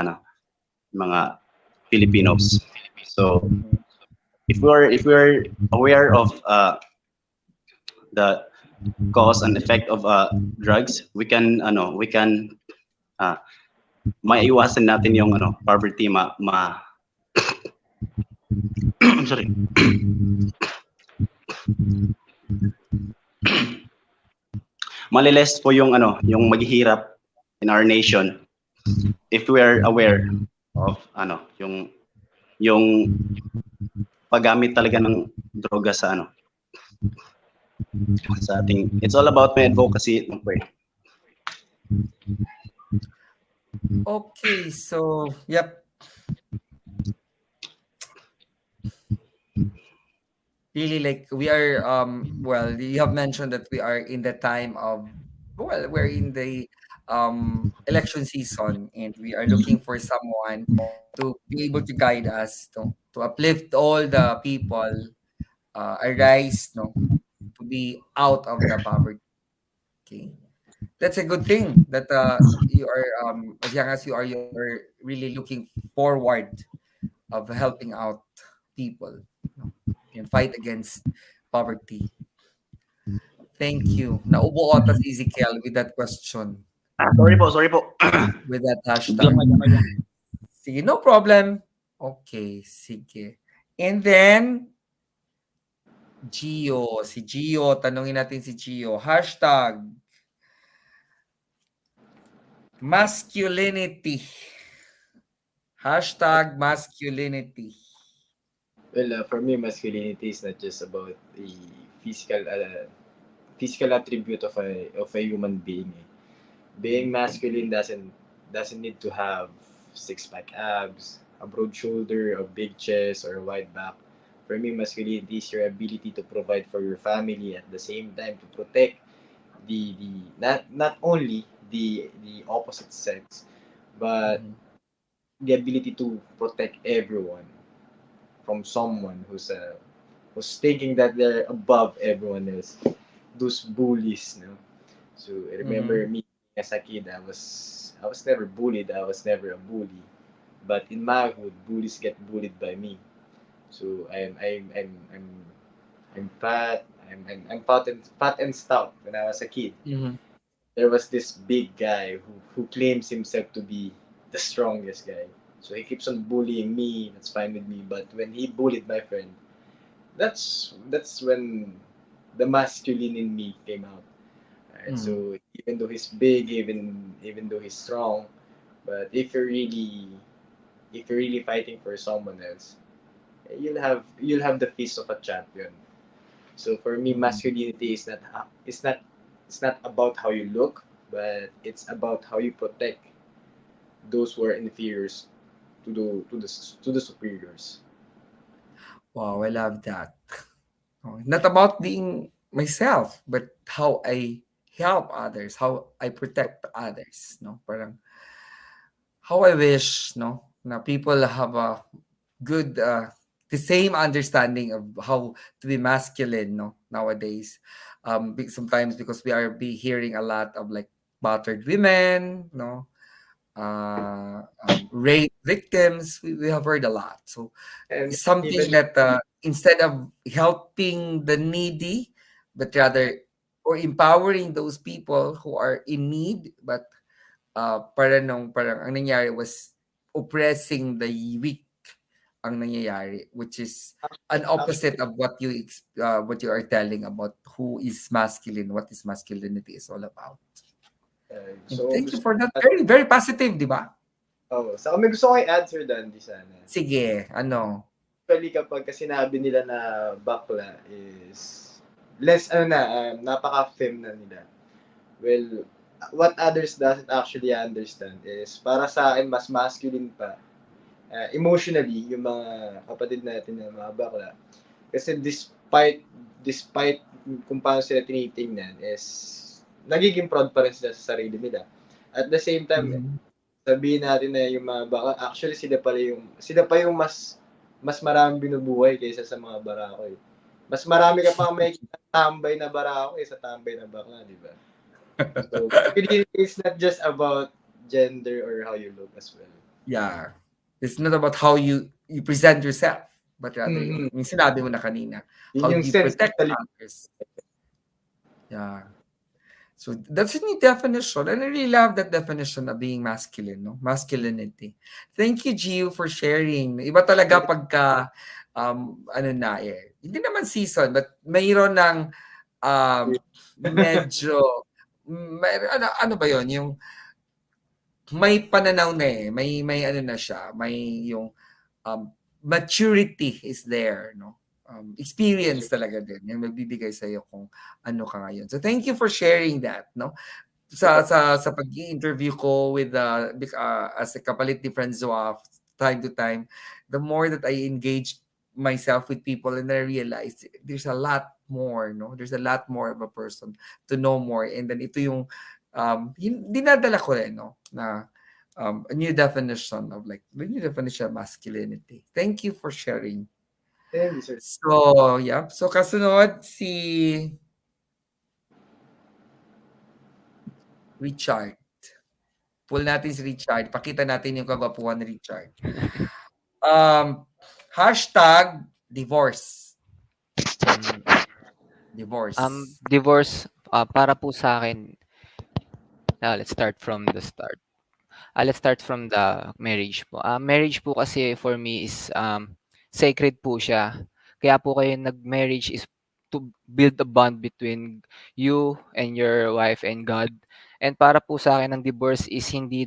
mga Filipinos. So if we're aware of the cause and effect of drugs, we can uh, maiiwasan natin yung poverty sorry. Maliles po yung maghihirap in our nation if we are aware of yung paggamit talaga ng droga sa ating. It's all about my advocacy. Okay, so yep. Really, like we are well, you have mentioned that we are in the time of, well, we're in the election season, and we are looking for someone to be able to guide us to uplift all the people, arise, to be out of the poverty. Okay, that's a good thing that you are, as young as you are really looking forward of helping out people, and fight against poverty. Thank you. Naubo ata si Ezekiel with that question, Sorry po. with that Biglang hashtag. Sige, no problem. Okay, sige. And then, Gio. Si Gio, tanungin natin si Gio. Hashtag masculinity. Hashtag masculinity. Well, for me, masculinity is not just about the physical physical attribute of a human being. Being masculine doesn't need to have six-pack abs, a broad shoulder, a big chest, or a wide back. For me, masculinity is your ability to provide for your family at the same time to protect the not only the opposite sex, but Mhm. the ability to protect everyone from someone who's thinking that they're above everyone else. Those bullies, no. So I remember Mhm. me as a kid, I was never bullied. I was never a bully. But in my hood, bullies get bullied by me. So I'm fat. I'm fat and stout when I was a kid. Mhm. There was this big guy who claims himself to be the strongest guy. So he keeps on bullying me. That's fine with me. But when he bullied my friend, that's when the masculine in me came out. Right? Mhm. So even though he's big, even though he's strong, but if you're really fighting for someone else, you'll have the fist of a champion. So for me, Mhm. masculinity is not about how you look, but it's about how you protect those who are inferiors to the superiors. Wow, I love that. Not about being myself, but how I help others, how I protect others, Parang how I wish, na people have a good, the same understanding of how to be masculine, nowadays. Sometimes because we are be hearing a lot of like battered women, rape victims. We have heard a lot. So And it's something even that, instead of helping the needy, but rather, or empowering those people who are in need, but parang ang nangyari was oppressing the weak, ang nangyayari, which is an opposite actually, of what you are telling about who is masculine, what is masculinity is all about. And so thank you gusto for that. Very, very positive, di ba? may gusto ko i-answer doon di sana. Sige, ano? Actually, kapag sinabi nila na bakla is napaka-fem na nila. Well, what others doesn't actually understand is para sa akin mas masculine pa emotionally yung mga kapatid natin na mga bakla. Kasi despite kung paano sila tinitingnan is nagiging proud pa rin sila sa sarili nila. At the same time, Mhm. sabihin natin na yung mga baka, actually sila pa yung mas marami binubuhay kaysa sa mga barako eh. Mas marami ka pang may tambay na barako sa tambay na bakla, di ba? So, it's not just about gender or how you look as well. Yeah. It's not about how you present yourself, but rather Mm-hmm. yung sinabi mo na kanina, Yun how do yung you sense of protect salita. others? Yeah. So that's a new definition. And I really love that definition of being masculine, no? Masculinity. Thank you, Gio, for sharing. Iba talaga pagka, ano na eh. Hindi naman season, but mayroon ng medyo, ano ba yon yung may pananaw na eh. May ano na siya. May yung maturity is there, no? Experience talaga din. Yung magbibigay sa'yo kung ano ka ngayon. So thank you for sharing that, no? Sa pag-i-interview ko with as a Cabanlit ni Francois time to time, the more that I engage myself with people and I realize there's a lot more, no? There's a lot more of a person to know more. And then ito yung dinadala ko rin, no? Na a new definition of the new definition of masculinity. Thank you for sharing. Thank you, sir. So, yeah. So, kasunod si Richard. Pull natin si Richard. Pakita natin yung kagwapuhan ni Richard. Hashtag divorce. Divorce. Divorce, para po sa akin, let's start from the start. Let's start from the marriage po. Marriage po kasi for me is sacred po siya. Kaya po kayo nag-marriage is to build a bond between you and your wife and God. And para po sa akin, ang divorce is hindi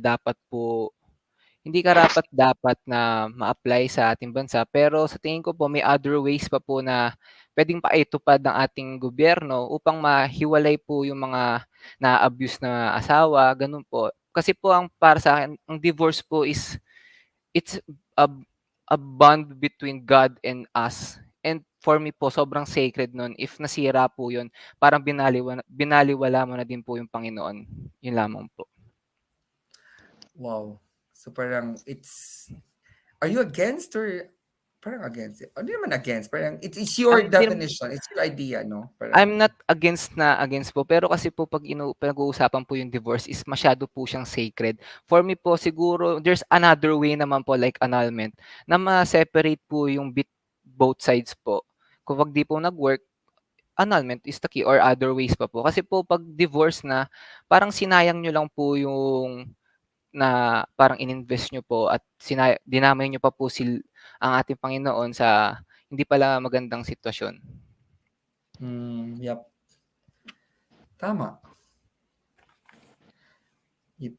karapat-dapat na ma-apply sa ating bansa. Pero sa tingin ko po, may other ways pa po na pwedeng paitupad ng ating gobyerno upang mahiwalay po yung mga na-abuse na asawa, ganun po. Kasi po para sa akin, ang divorce po it's a, a bond between God and us. And for me po, sobrang sacred nun. If nasira po yun, parang binaliwala mo na din po yung Panginoon. Yun lamang po. Wow. So parang are you against or parang against it? Ano naman against? Parang it's your definition. It's your idea, no? Parang, I'm not against po, pero kasi po pag pinag-uusapan po yung divorce is masyado po siyang sacred. For me po siguro there's another way naman po like annulment na ma-separate po yung both sides po. Kung wag di po nag-work, annulment is the key or other ways pa po. Kasi po pag divorce na, parang sinayang nyo lang po yung na parang ininvest nyo po at dinamay nyo pa po ang ating Panginoon sa hindi pala magandang sitwasyon. yep. Tama. Yep.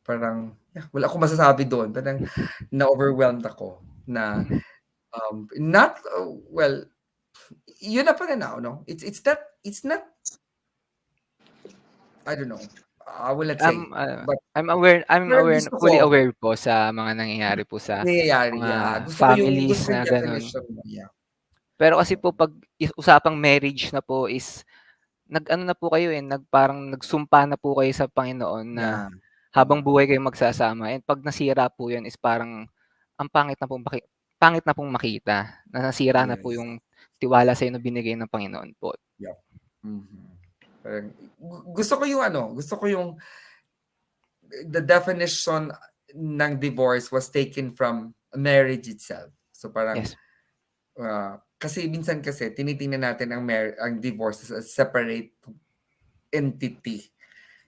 Parang, wala akong masasabi doon. Parang na-overwhelmed ako na not, well, yun na pa rin ako, no? It's not, I don't know. I will not say. But I'm fully ko, aware po sa mga nangyayari po sa nangyayari. mga Gusto families ko yung na ganun. definition mo. Yeah. Pero kasi po pag usapang marriage na po is nag-ano na po kayo parang nagsumpa na po kayo sa Panginoon na habang buhay kayo magsasama. And pag nasira po 'yun is parang ang pangit na pong makita na nasira na po yung tiwala sa inyo na binigay ng Panginoon po. Yep. Parang, gusto ko yung the definition ng divorce was taken from marriage itself. So parang Yes. kasi minsan tinitingnan natin ang divorce as a separate entity.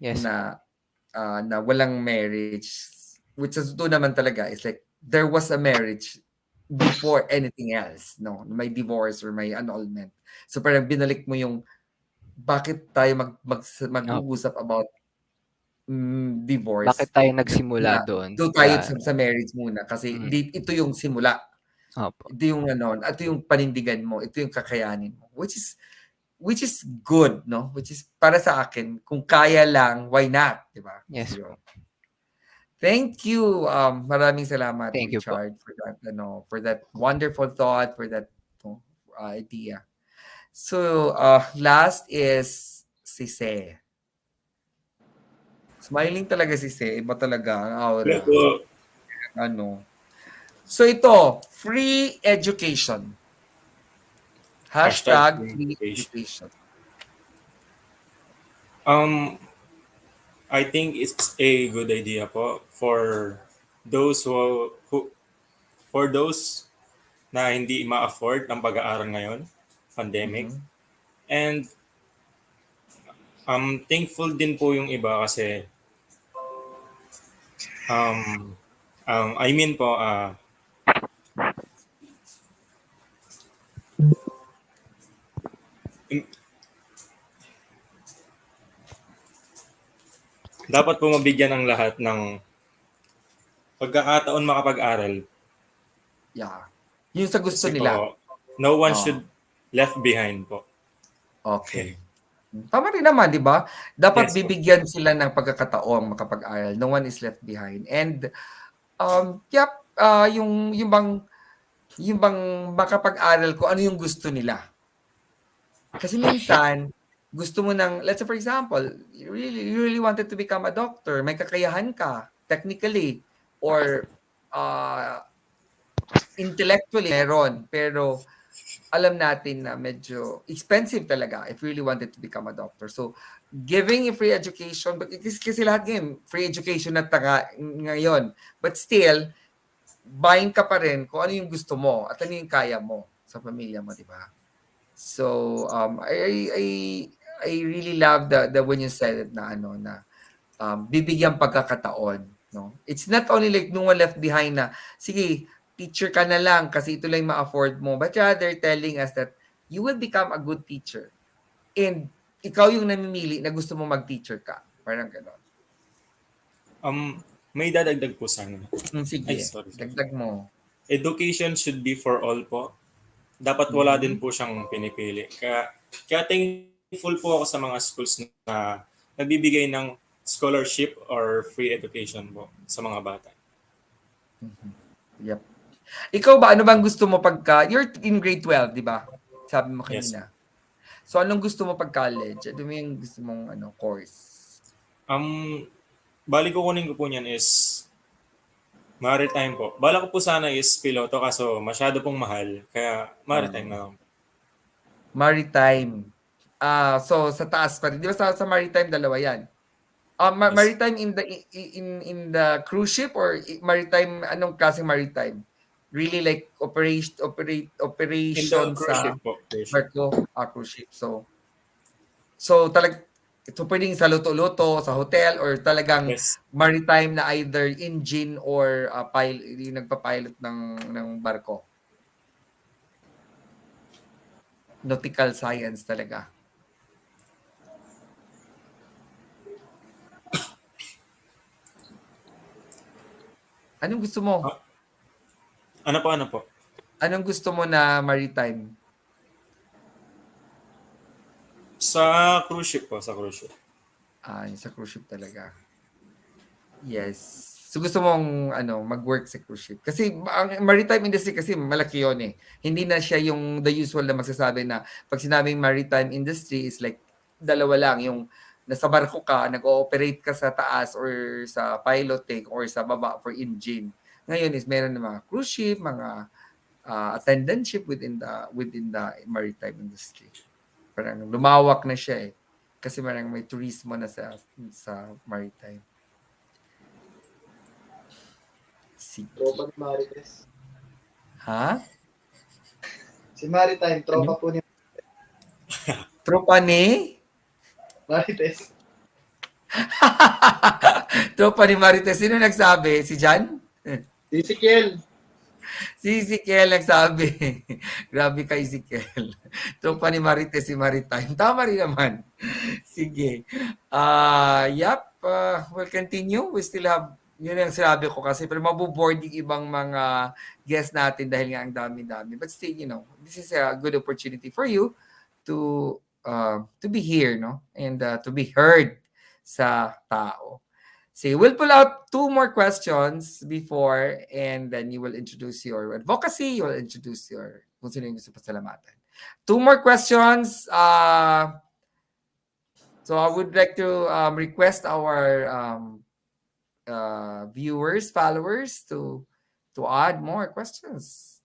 Yes. Na walang marriage, which is doon naman talaga is like there was a marriage before anything else, no? May divorce or may annulment. So parang binalik mo yung bakit tayo mag-uusap about divorce. Bakit tayo nagsimula doon? Doon tayo sa marriage muna kasi ito yung simula. Opo. Ito yung ito yung panindigan mo, ito yung kakayanin mo, which is good, no? Which is para sa akin, kung kaya lang, why not, di ba? Yes. So, thank you. Maraming salamat, Thank you Richard, for that wonderful thought, for that idea. So, last is si Se. Smiling talaga si Se. Iba talaga ang aura. So ito, free education. Hashtag free education. I think it's a good idea po for those for those na hindi ma-afford ang pag-aaral ngayon, pandemic. And Thankful din po yung iba kasi um, I mean po, dapat po mabigyan ng lahat ng pagkakataon makapag-aral. Yeah. Yung sa gusto Kasi nila. po, no one Oo. should left behind po. Okay. Tama rin naman, di ba? Dapat Yes po. bibigyan sila ng pagkakataong makapag-aral. No one is left behind. And, yung bang makapag-aral ko, ano yung gusto nila? Kasi minsan, gusto mo ng, let's say for example, you really wanted to become a doctor, may kakayahan ka, technically, or intellectually, meron. Pero, alam natin na medyo expensive talaga if you really wanted to become a doctor. So, giving a free education, kasi lahat ngayon, free education na ngayon. But still, buying ka pa rin kung ano yung gusto mo at ano yung kaya mo sa pamilya mo, di ba? So, I really love the when you said it na bibigyan pagkakataon, no? It's not only like no one left behind na, sige, teacher ka na lang kasi ito lang ma-afford mo, but rather telling us that you will become a good teacher. And ikaw yung namimili na gusto mo mag-teacher ka. Parang gano'n. May dadagdag po sana. Sige, Sorry. dagdag mo. Education should be for all po. Dapat wala din po siyang pinipili. Kaya thankful po ako sa mga schools na nagbibigay ng scholarship or free education po sa mga bata. Yep. Ikaw ba, ano bang gusto mo pagka, you're in grade 12, di ba? Sabi mo kanina. Yes. So, anong gusto mo pag-college? Ano yung gusto mong course? Bali kukunin ko po niyan is maritime po. Bala ko po sana is piloto kaso masyado pong mahal. Kaya maritime na lang. Maritime. So sa taas pa rin. Di ba sa maritime dalawa 'yan? Yes. Maritime in the cruise ship or maritime, anong klaseng maritime? Really like operation In the cruise sa ship po. Cruise ship. barko, cruise ship. So ito pwedeng sa luto-luto, sa hotel, or talagang Yes. maritime na either engine or yung nagpa-pilot ng barko. Nautical science talaga. Anong gusto mo? Ano po? Anong gusto mo na maritime? Sa cruise ship po. Sa cruise ship. Yung sa cruise ship talaga. Yes. So gusto mong mag-work sa cruise ship. Kasi ang maritime industry kasi malaki yun eh. Hindi na siya yung the usual na magsasabi na pag sinabing maritime industry is like dalawa lang. Yung nasa barko ka, nag-ooperate ka sa taas or sa piloting or sa baba for engine. Ngayon is meron ng mga cruise ship, mga attendantship within the maritime industry. Parang lumawak na siya eh. Kasi parang may turismo na sa maritime. Sige. Tropa ni Marites. Ha? Si Maritime, tropa po ni Tropa ni? Marites. Tropa ni Marites. Sino nagsabi? Si Jan? Si Ezekiel. Si Ezekiel nagsabi. Grabe ka, Ezekiel. Tropa ni Marites si Maritime. Tama rin naman. Sige. We'll continue. We still have, yun ang sinabi ko kasi, pero mabuboard yung ibang mga guests natin dahil nga ang dami-dami. But still, this is a good opportunity for you to be here, no? And to be heard sa tao. So we'll pull out 2 more questions before, and then you will introduce your advocacy, you will introduce your kung sino yung gusto pasalamatan. 2 more questions. So I would like to request our viewers, followers to add more questions.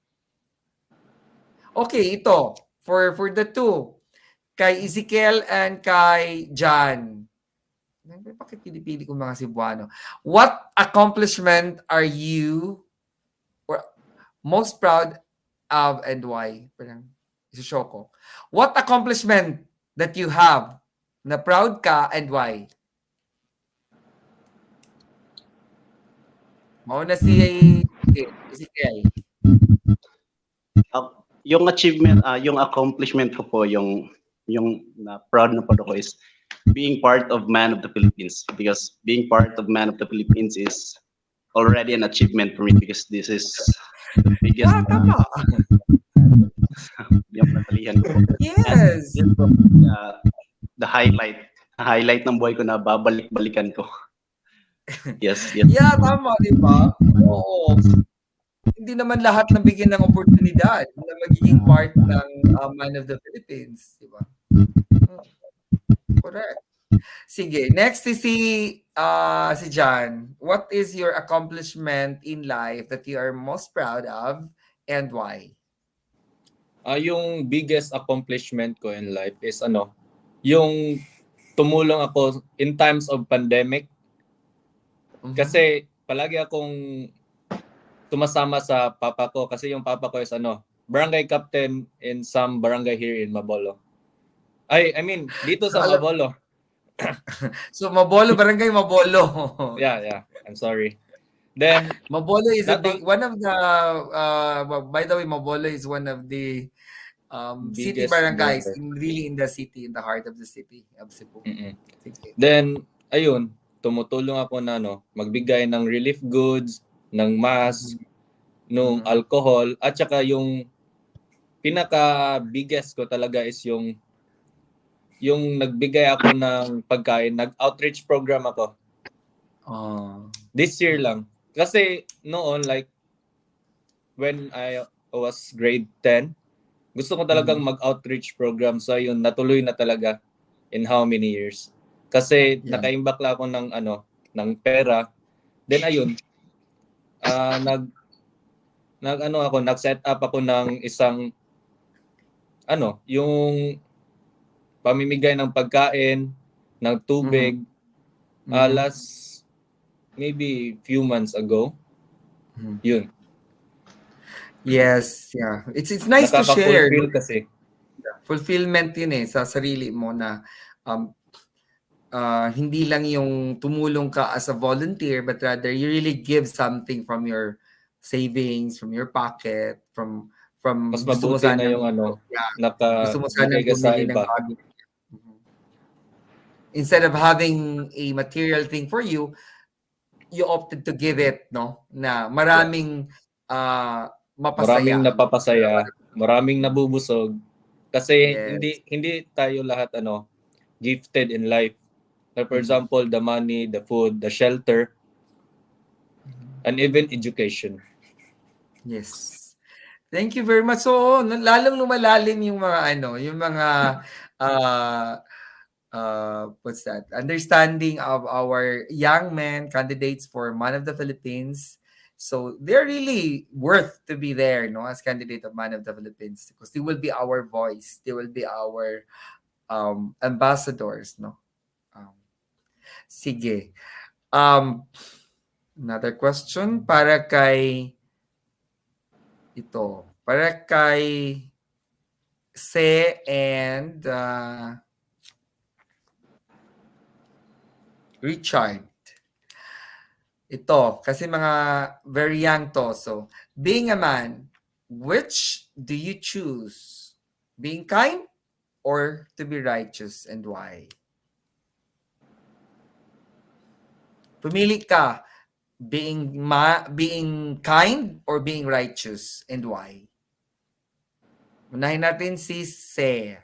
Okay, ito. For the 2. Kay Ezekiel and kay John. Bakit pinipili ko mga Cebuano? What accomplishment are you most proud of and why? Parang isushow ko. What accomplishment that you have na proud ka and why? Mauna si Ezekiel. Yung achievement, yung accomplishment ko po, yung na proud na po ako is being part of Man of the Philippines, because being part of Man of the Philippines is already an achievement for me, because this is the biggest Tama. yung natalihan ko po. Yes. And the highlight ng buhay ko na babalik-balikan ko. Yes. Yeah, tama, di ba? Oo. Hindi naman lahat nabigyan ng oportunidad na magiging part ng Man of the Philippines, di ba? Correct. Sige, next is si John. What is your accomplishment in life that you are most proud of and why? Yung biggest accomplishment ko in life is yung tumulong ako in times of pandemic. Kasi palagi akong tumasama sa papa ko, kasi yung papa ko is barangay captain in some barangay here in Mabolo. I mean, dito sa Mabolo. So Mabolo, barangay Mabolo. Yeah. I'm sorry. Then Mabolo is one of the by the way, Mabolo is one of the city biggest barangays barangay. really in the city, in the heart of the city of Cebu. Then ayun, tumutulong ako na magbigay ng relief goods, ng mask, nung alcohol, at saka yung pinaka biggest ko talaga is yung nagbigay ako ng pagkain, nag-outreach program ako. This year lang. Kasi noon, like when I was grade 10, gusto ko talagang mag-outreach program. So yun, natuloy na talaga in how many years. Kasi nakaimbak lang ako ng pera. Then ayun, nag-set up ako ng isang yung pamimigay ng pagkain, ng tubig, last maybe few months ago. Yun. Yes, yeah. It's nice to share. Nakaka-fulfill kasi. Fulfillment yun sa sarili mo na hindi lang yung tumulong ka as a volunteer, but rather you really give something from your savings, from your pocket, from mas gusto mo mabuti na sanang, yung gusto mo sanang nakabigay ka sa bumili ng iba. bago. Instead of having a material thing for you, you opted to give it, no? Na maraming mapasaya. Maraming napapasaya, maraming nabubusog. Kasi hindi tayo lahat gifted in life. Like for example, the money, the food, the shelter, and even education. Yes. Thank you very much. So, lalong lumalalim yung mga yung mga what's that? Understanding of our young men candidates for Man of the Philippines. So, they're really worth to be there, no, as candidate of Man of the Philippines, because they will be our voice. They will be our ambassadors, no. Sige. Another question para kay Se and Richard. Ito, kasi mga very young to. So, being a man, which do you choose? Being kind or to be righteous, and why? Pumili ka, being kind or being righteous, and why? Unahin natin si Se.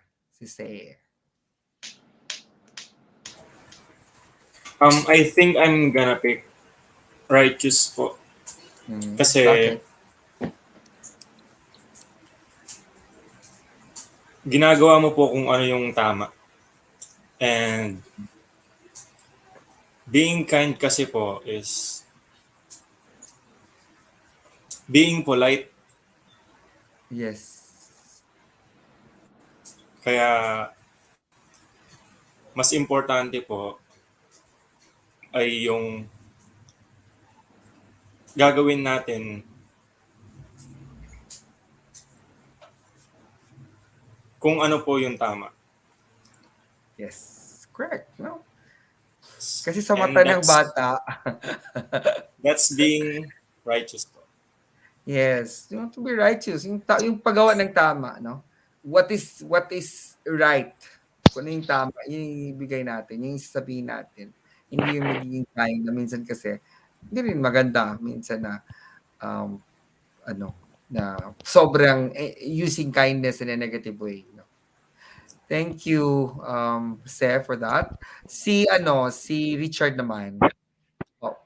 I think I'm gonna pick righteous po. Kasi Bakit? ginagawa mo po kung ano yung tama. And being kind kasi po is being polite. Yes. Kaya mas importante po ay yung gagawin natin kung ano po yung tama. Yes. Correct, no? Kasi sa And mata ng bata, that's being righteous po. yes, you want to be righteous, yung paggawa ng tama, no? What is right? Kung ano yung tama, yun yung ibigay natin, yung sasabihin natin. Hindi yung magiging kind na minsan kasi, hindi rin maganda minsan na, um, ano, na sobrang using kindness in a negative way. No? Thank you, Seth, for that. Si Richard naman. Oh,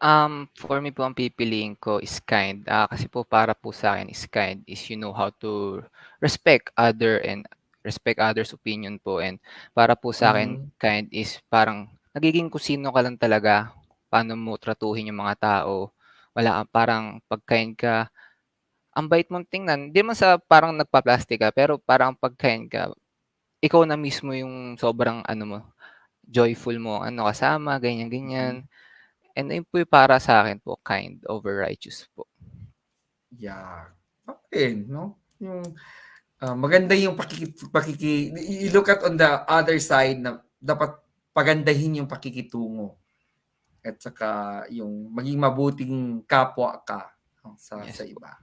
For me po ang pipiliin ko is kind. Kasi po para po sa akin is kind is you know how to respect respect others' opinion po, and para po sa akin mhm. kind is parang nagiging kung sino ka lang talaga, paano mo tratuhin yung mga tao. Wala parang 'pag kind ka, ang bait mong tingnan, 'di man sa parang nagpa-plastic ka, pero parang 'pag kind ka, ikaw na mismo yung sobrang ano mo, joyful mo ano kasama, ganyan, ganyan. And ayun po yung para sa akin po, kind over righteous po. Yeah. Okay, no? Yung maganda yung you look at on the other side na dapat pagandahin yung pakikitungo at saka yung maging mabuting kapwa ka no, sa Yes po. iba,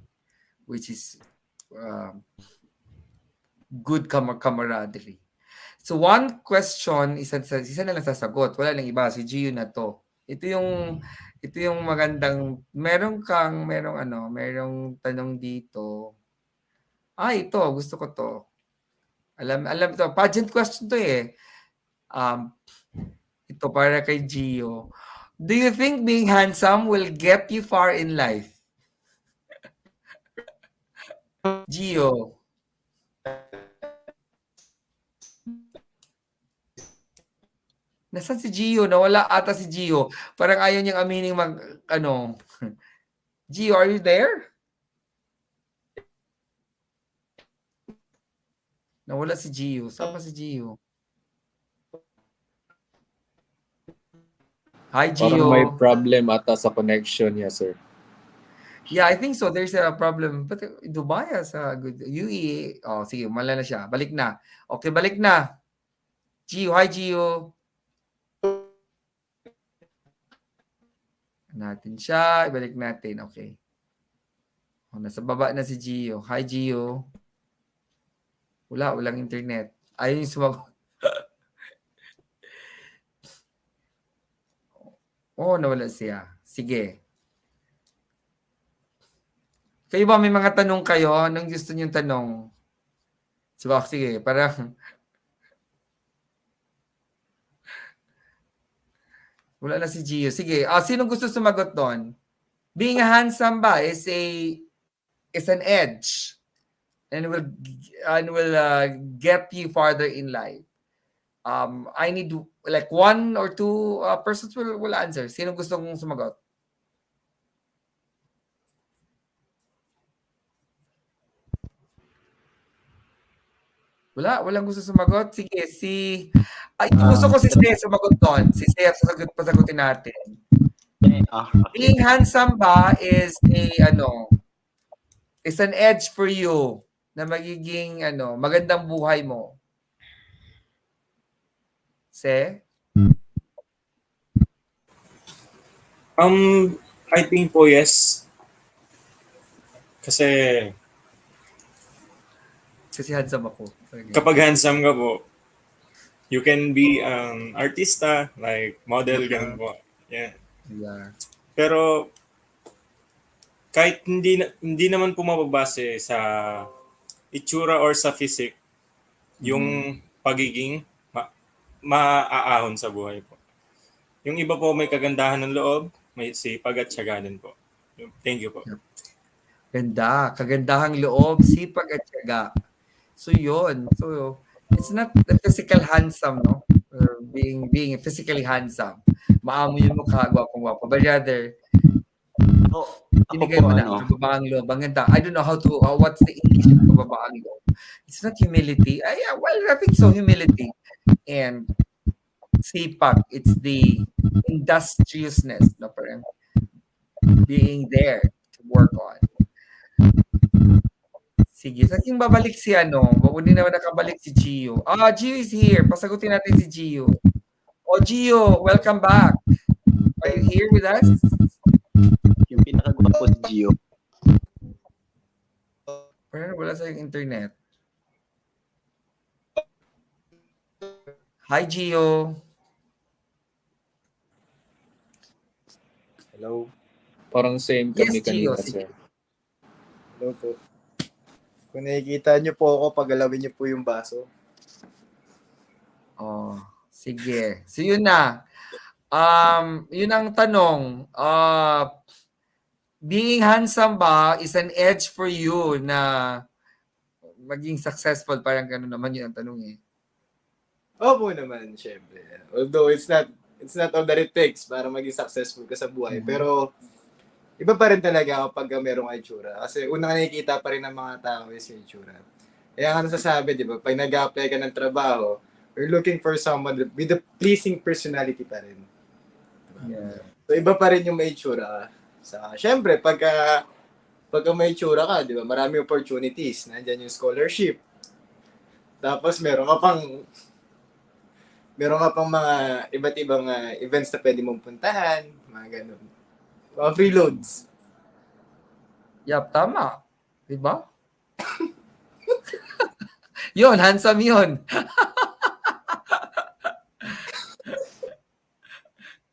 which is good camaraderie. So one question, isa na lang sasagot, wala nang iba, si Gio na to. Ito yung magandang, merong tanong dito. Ito, gusto ko to. Alam to, pageant question to eh. Ito para kay Gio. Do you think being handsome will get you far in life? Gio. Nasaan si Gio? Nawala ata si Gio. Parang ayaw niyang aminin Gio, are you there? Nawala si Gio. Saan pa si Gio? Hi, Parang may Gio. problem ata sa connection niya, sir. Yeah, I think so. There's a problem. But Dubai has a good UE. Oh, sige, mala na siya. Balik na. Okay, balik na. Gio, hi Gio. Natin siya. Ibalik natin. Okay. Oh, nasa baba na si Gio. Hi Gio. Walang internet. Ayun yung sumagot. Oh, nawala siya. Sige. Kayo ba may mga tanong kayo? Anong gusto niyong tanong? Sige, parang wala na si Gio. Sige, sino gusto sumagot doon? Being handsome ba is an edge and will get you farther in life. I need like one or two persons will answer. Sino gusto mong sumagot? Walang gusto sumagot. Sige, gusto ko si Seth sumagot doon. Si Seth pasagutin natin. Okay. Being handsome ba is is an edge for you na magiging magandang buhay mo? Se? I think po yes. Kasi handsome ako. Okay. kapag handsome ka po, you can be artista, like model, ganun po. Yeah. Yeah. Pero kahit hindi naman po mababase sa itsura or sa physique, yung pagiging maaahon sa buhay po. Yung iba po may kagandahan ng loob, may sipag at tiyaga din po. Thank you po. Ganda. Kagandahang loob, sipag at tiyaga. So yun. So it's not the physical handsome, no? Or being physically handsome. Maamo yung mukha, gwapong-gwapo. But rather, binigay mo na kababaang loob. Ang ganda. I don't know what's the English of kababaang loob. It's not humility. Well, I think so, humility. And sipag, it's the industriousness, no? Parang being there to work on. Sige, saking babalik si hindi naman nakabalik si Gio. Gio is here. Pasagutin natin si Gio. Oh, Gio, welcome back. Are you here with us? Yung pinakagwapo si Gio. Parang wala sa internet. Hi, Gio. Hello. Parang same Yes, kami Gio. kanina, Sige. sir. Hello po. Kung nakikita niyo po ako, pagalawin niyo po yung baso. Oh, sige. So yun na. Yun ang tanong. Being handsome ba is an edge for you na maging successful? Parang gano'n naman yun ang tanong eh. Opo naman, syempre. Although it's not all that it takes para maging successful ka sa buhay. Mhm. Pero iba pa rin talaga kapag merong itsura. Kasi unang nakikita pa rin ng mga tao is yung itsura. Kaya nga nasasabi, di ba, pag nag-apply ka ng trabaho, we're looking for someone with a pleasing personality pa rin. Yeah. So iba pa rin yung may itsura. Syempre, pagka may itsura ka, di ba, marami opportunities. Nandiyan yung scholarship. Tapos meron ka pang mga iba't ibang events na pwede mong puntahan, mga ganun. Mga freeloads. Yup, tama. Diba? Yun, handsome yun.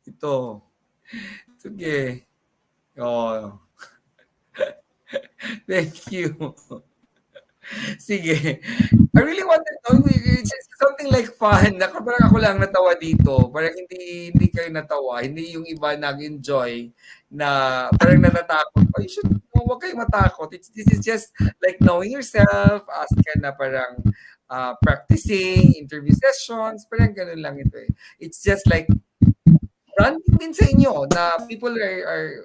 Ito. Sige. Oh. Thank you. Sige. I really wanted to, it's just something like fun. Parang ako lang natawa dito. Parang hindi kayo natawa. Hindi yung iba nag-enjoy na parang natatakot. Oh, huwag kayo matakot. This is just like knowing yourself. Ask ka na parang practicing, interview sessions. Parang ganun lang ito eh. It's just like branding din sa inyo na people are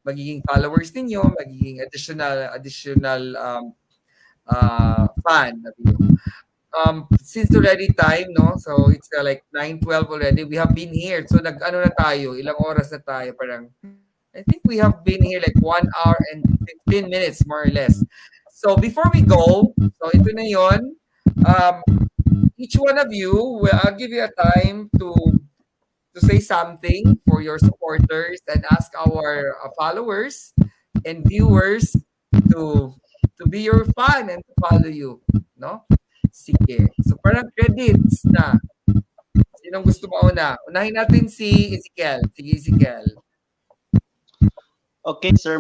magiging followers ninyo, magiging additional fan of you. Since already time, no? So it's like 9:12 already. We have been here. So nag-ano na tayo, ilang oras na tayo, parang I think we have been here like 1 hour and 15 minutes more or less. So before we go, so ito na yon. Each one of you, I'll give you a time to say something for your supporters and ask our followers and viewers to be your fan and to follow you, no? Sige. So parang credits na. Sinong gusto mauna? Unahin natin si Ezekiel. Sige, Ezekiel. Okay, sir.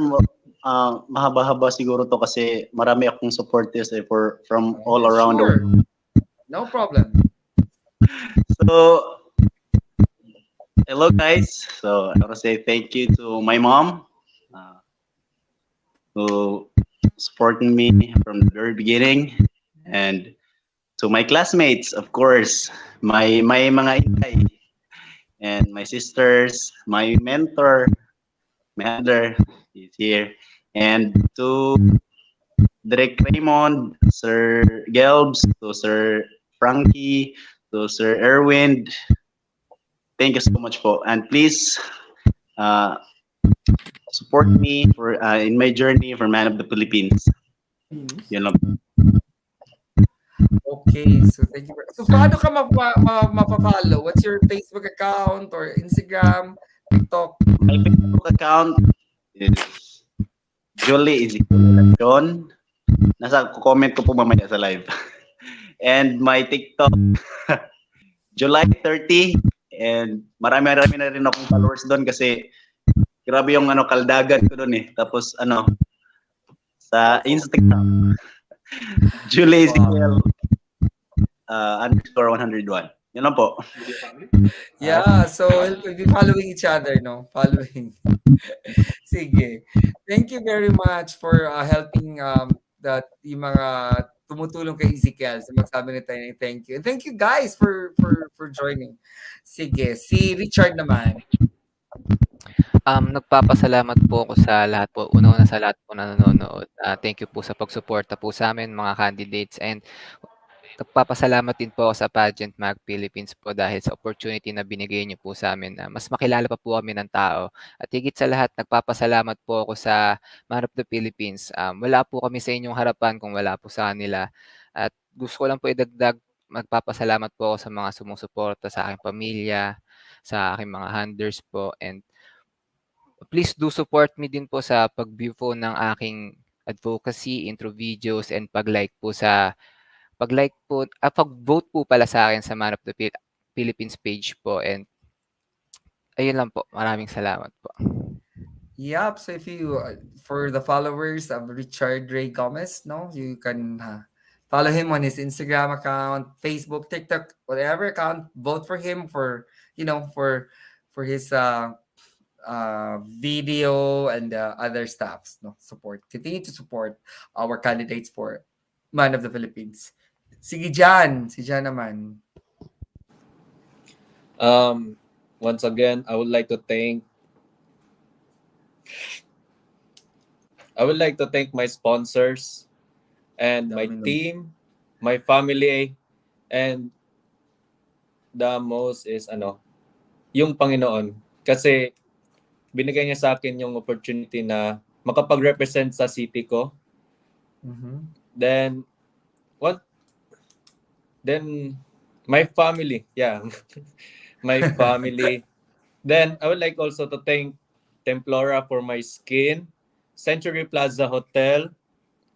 Mahaba-haba siguro to kasi marami akong supporters from all around the Sure. world. No problem. So, hello guys. So I want to say thank you to my mom who supported me from the very beginning, and to my classmates, of course, my mga inay, and my sisters, my mentor, my mother is here, and to Direk Raymond, Sir Gelbs, to Sir Frankie, to Sir Erwin. Thank you so much po, and please support me for in my journey for Man of the Philippines. Yun lang. Okay, so thank you. So paano ka mapa-follow? What's your Facebook account or Instagram, TikTok? My Facebook account is Julie Elacion. Nasa comment ko po mamaya sa live. And my TikTok, July 30. And marami na rin akong followers doon kasi grabe yung kaldagan ko doon eh. Tapos sa Instagram, Julie Ezekiel _101. Yan lang po. Yeah, so we'll be following each other, no? Following. Sige. Thank you very much for helping yung mga tumutulong kay Ezekiel. So magsabi na tayo ng thank you. And thank you guys for joining. Sige, si Richard naman. Nagpapasalamat po ako sa lahat po. Una-una sa lahat po na nanonood. Thank you po sa pagsuporta po sa amin, mga candidates. And nagpapasalamat din po ako sa Pageant Mag Philippines po dahil sa opportunity na binigay niyo po sa amin na mas makilala pa po kami ng tao. At higit sa lahat, nagpapasalamat po ako sa Man of the Philippines. Wala po kami sa inyong harapan kung wala po sa kanila. At gusto ko lang po idagdag, magpapasalamat po ako sa mga sumusuporta sa aking pamilya, sa aking mga handlers po, and please do support me din po sa pag-view po ng aking advocacy, intro videos, and pag-vote po pala sa akin sa Man of the Philippines page po, and ayun lang po. Maraming salamat po. Yep. So if you, for the followers of Richard Ray Gomez, no, you can follow him on his Instagram account, Facebook, TikTok, whatever account. Vote for him for, for his video and other stuffs. No, continue to support our candidates for Man of the Philippines. Sige Jan, si Jan naman. Once again, I would like to thank my sponsors and my Dami nun. team, my family, and the most is yung Panginoon. Kasi binigay niya sa akin yung opportunity na makapag-represent sa city ko. Mhm. Then my family, yeah. My family. Then I would like also to thank Templora for my skin, Century Plaza Hotel,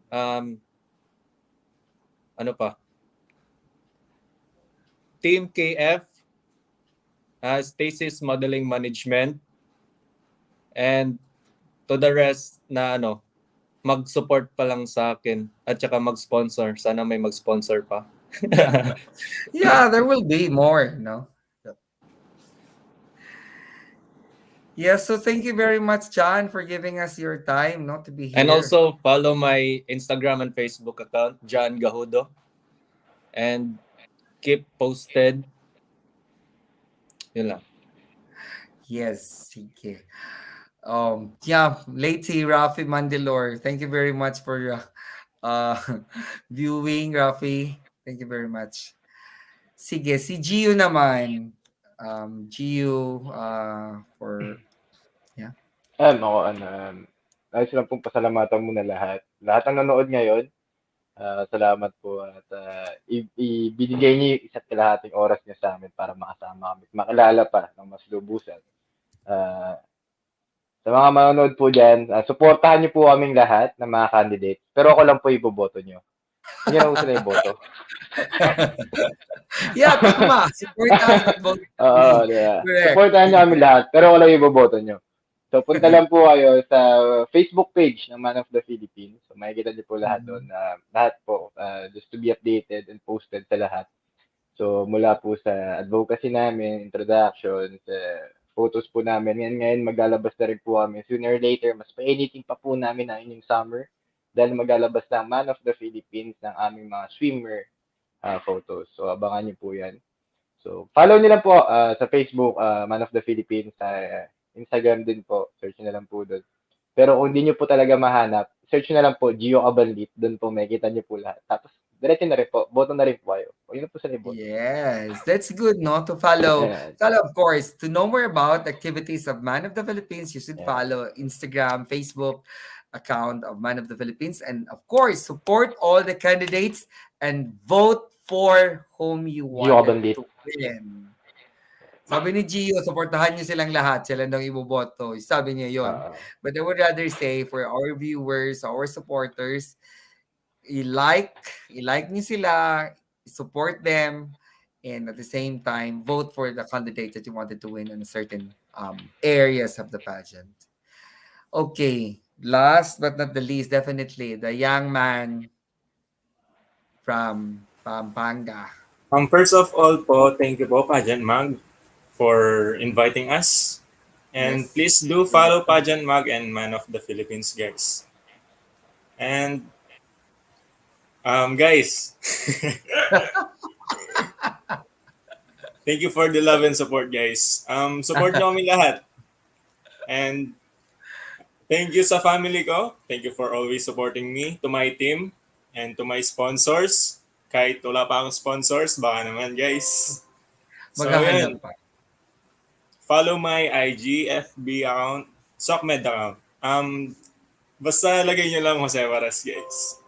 ano pa? Team KF, Stacy's Modeling Management, and to the rest na mag-support pa lang sa akin at saka mag-sponsor. Sana may mag-sponsor pa. Yeah, there will be more, no? Yeah, so thank you very much, John, for giving us your time, to be here. And also follow my Instagram and Facebook account, John Gajudo. And keep posted. Yun lang. Yes, sige. Yeah, late Rafi Mandilor. Thank you very much for viewing, Rafi. Thank you very much. Sige, si Gio naman. Gio, for, yeah. Ayos lang pong pasalamatan muna lahat. Lahat ng nanood ngayon, salamat po at ibinigay niyo yung isa't kalahating oras niyo sa amin para makasama kami, makilala pa ng mas lubusan. Sa mga manonood po dyan, supportahan niyo po kaming lahat ng mga candidates, pero ako lang po iboboto niyo. Hindi na gusto na iboto. Yeah, tama. Support us but vote for Oo, me. diba? Correct. Supportahan niyo kami lahat, pero ako lang iboboto niyo. So, punta lang po kayo sa Facebook page ng Man of the Philippines. So, makikita niyo po lahat doon. Lahat po, just to be updated and posted sa lahat. So, mula po sa advocacy namin, introductions, photos po namin. Ngayon, maglalabas na rin po kami. Sooner or later, mas pa-editing pa po namin na yung summer. Dahil maglalabas ng Man of the Philippines ng aming mga swimmer photos. So, abangan niyo po yan. So, follow nila po sa Facebook, Man of the Philippines, Instagram din po. Search na lang po doon. Pero kung hindi nyo po talaga mahanap, search na lang po, Gio Cabanlit. Doon po, makikita nyo po lahat. Tapos, diretso na rin po. Boto na rin po kayo. O, yun na po sa libot. Yes, that's good, no? To follow, Yeah. of course, to know more about activities of Man of the Philippines, you should Yeah. follow Instagram, Facebook account of Man of the Philippines, and of course, support all the candidates and vote for whom you Gio wanted Cabanlit. to win. Sabi ni Gio, supportahan niyo silang lahat. Sila daw iboboto. Sabi niya yon. But I would rather say for our viewers, our supporters, i-like niyo sila, support them, and at the same time, vote for the candidate that you wanted to win in certain areas of the pageant. Okay, last but not the least, definitely, the young man from Pampanga. First of all po, thank you po, Pageant Mag, for inviting us. And Yes. please do follow Pageant Mag and Man of the Philippines, guys. And guys, thank you for the love and support, guys. Support nyo kami lahat. And thank you sa family ko. Thank you for always supporting me, to my team, and to my sponsors. Kahit wala pa akong sponsors, baka naman, guys. So, Maghahanap yan. pa. Follow my IG, FB account, SOCMED account. Basta lagay nyo lang Jose Varas, guys.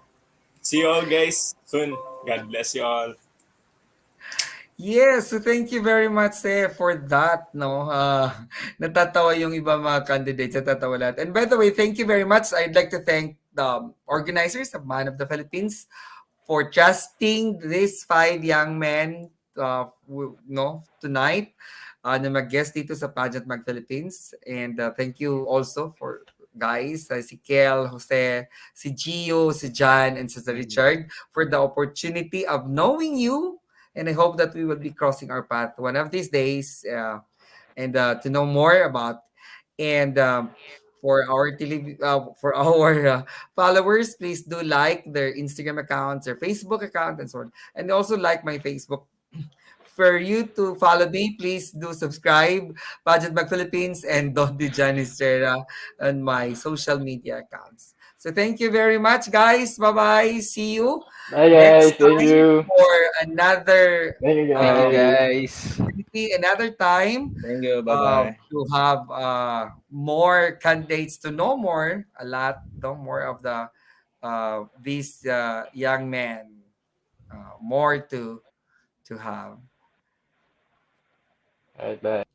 See you all, guys, soon. God bless you all. Yes, so thank you very much for that, no? Natatawa yung iba mga candidates, natatawa lahat. And by the way, thank you very much. I'd like to thank the organizers of Man of the Philippines for trusting these five young men no, tonight na mag-guest dito sa Pageant Mag Philippines. And thank you also for guys, si Kel, Jose, si Gio, si John, and si Richard for the opportunity of knowing you. And I hope that we will be crossing our path one of these days and to know more about. And for our followers, please do like their Instagram accounts, their Facebook account, and so on. And also like my Facebook. For you to follow me, please do subscribe, Pageant Mag Philippines, and Don Janice Serra on my social media accounts. So thank you very much, guys. Bye-bye. See you Bye next guys, thank time you. for another Thank you Thank you, guys. guys. another time Thank you. Bye-bye. to have more candidates to know more, a lot, know more of the these young men, more to have. Alright, bye.